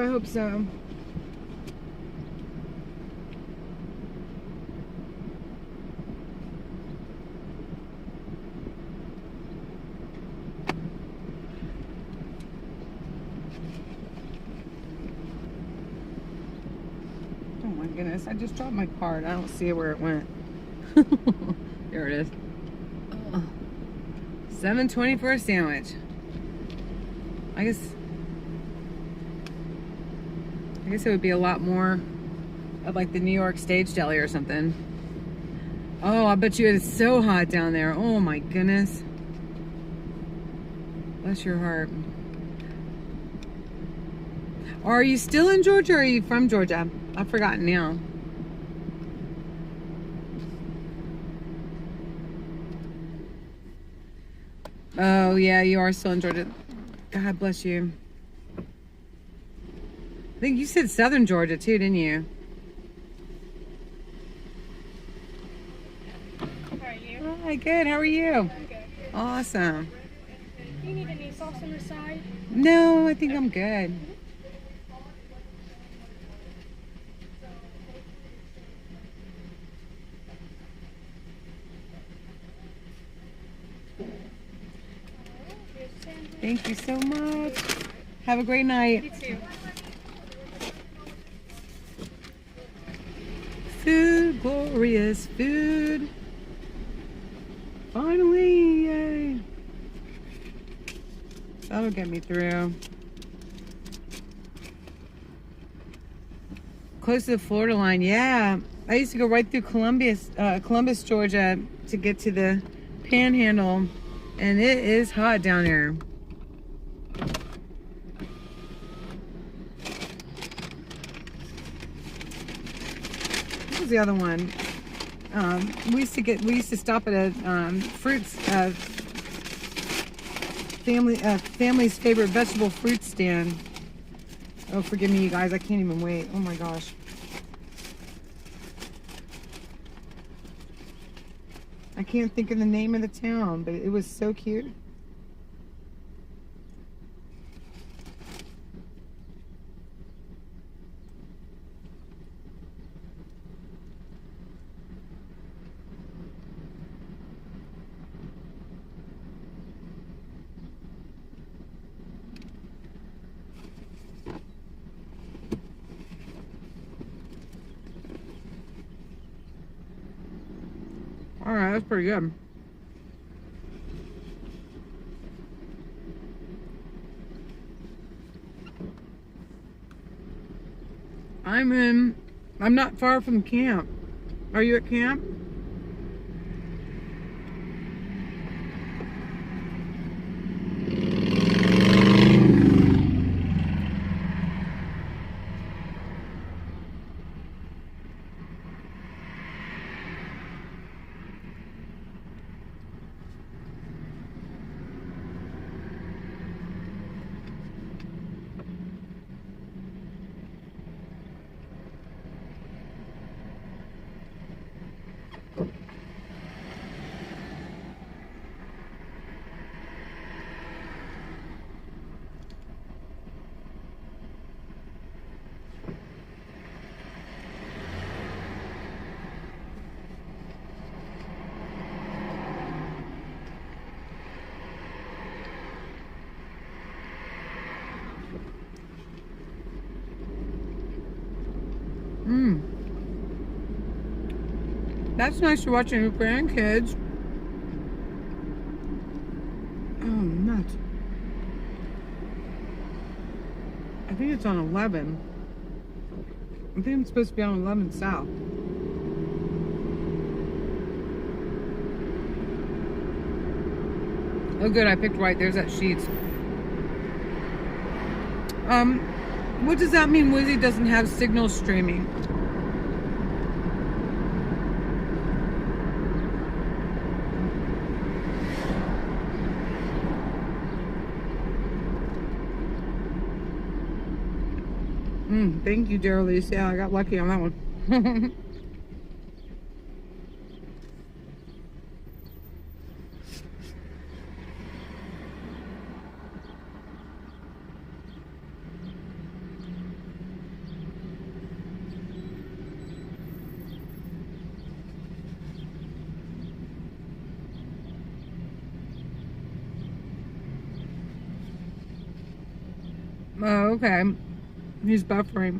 Oh my goodness, I just dropped my card. I don't see where it went. There it is. $7.20 for a sandwich. I guess it would be a lot more of like the New York Stage Deli or something. Oh, I bet you it's so hot down there. Oh my goodness. Bless your heart. Are you still in Georgia or are you from Georgia? I've forgotten now. Oh yeah, you are still in Georgia. God bless you. I think you said Southern Georgia too, didn't you? How are you? Hi, good. How are you? I'm good. Awesome. Do you need any sauce on the side? No, I think I'm good. Thank you so much. Have a great night. You too. Food, glorious food. Finally, yay. That'll get me through. Close to the Florida line, yeah. I used to go right through Columbus, Georgia to get to the Panhandle, and it is hot down there. was the other one? We used to stop at a family's favorite vegetable fruit stand. Oh, forgive me, you guys. I can't even wait. Oh my gosh. I can't think of the name of the town, but it was so cute. All right, that's pretty good. I'm not far from camp. Are you at camp? That's nice to watch your grandkids. Oh, nuts. I think it's on 11. I think I'm supposed to be on 11 South. Oh, good. I picked right. There's that Sheets. What does that mean? Wizzy doesn't have signal streaming. Thank you, Darylise. Yeah, I got lucky on that one. Oh, okay. He's buffering.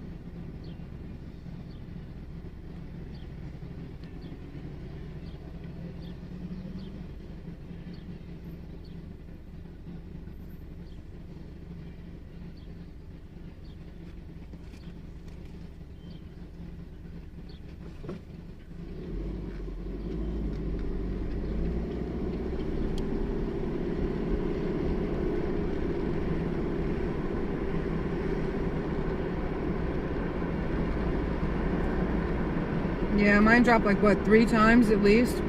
Yeah, mine dropped like what, 3 times at least?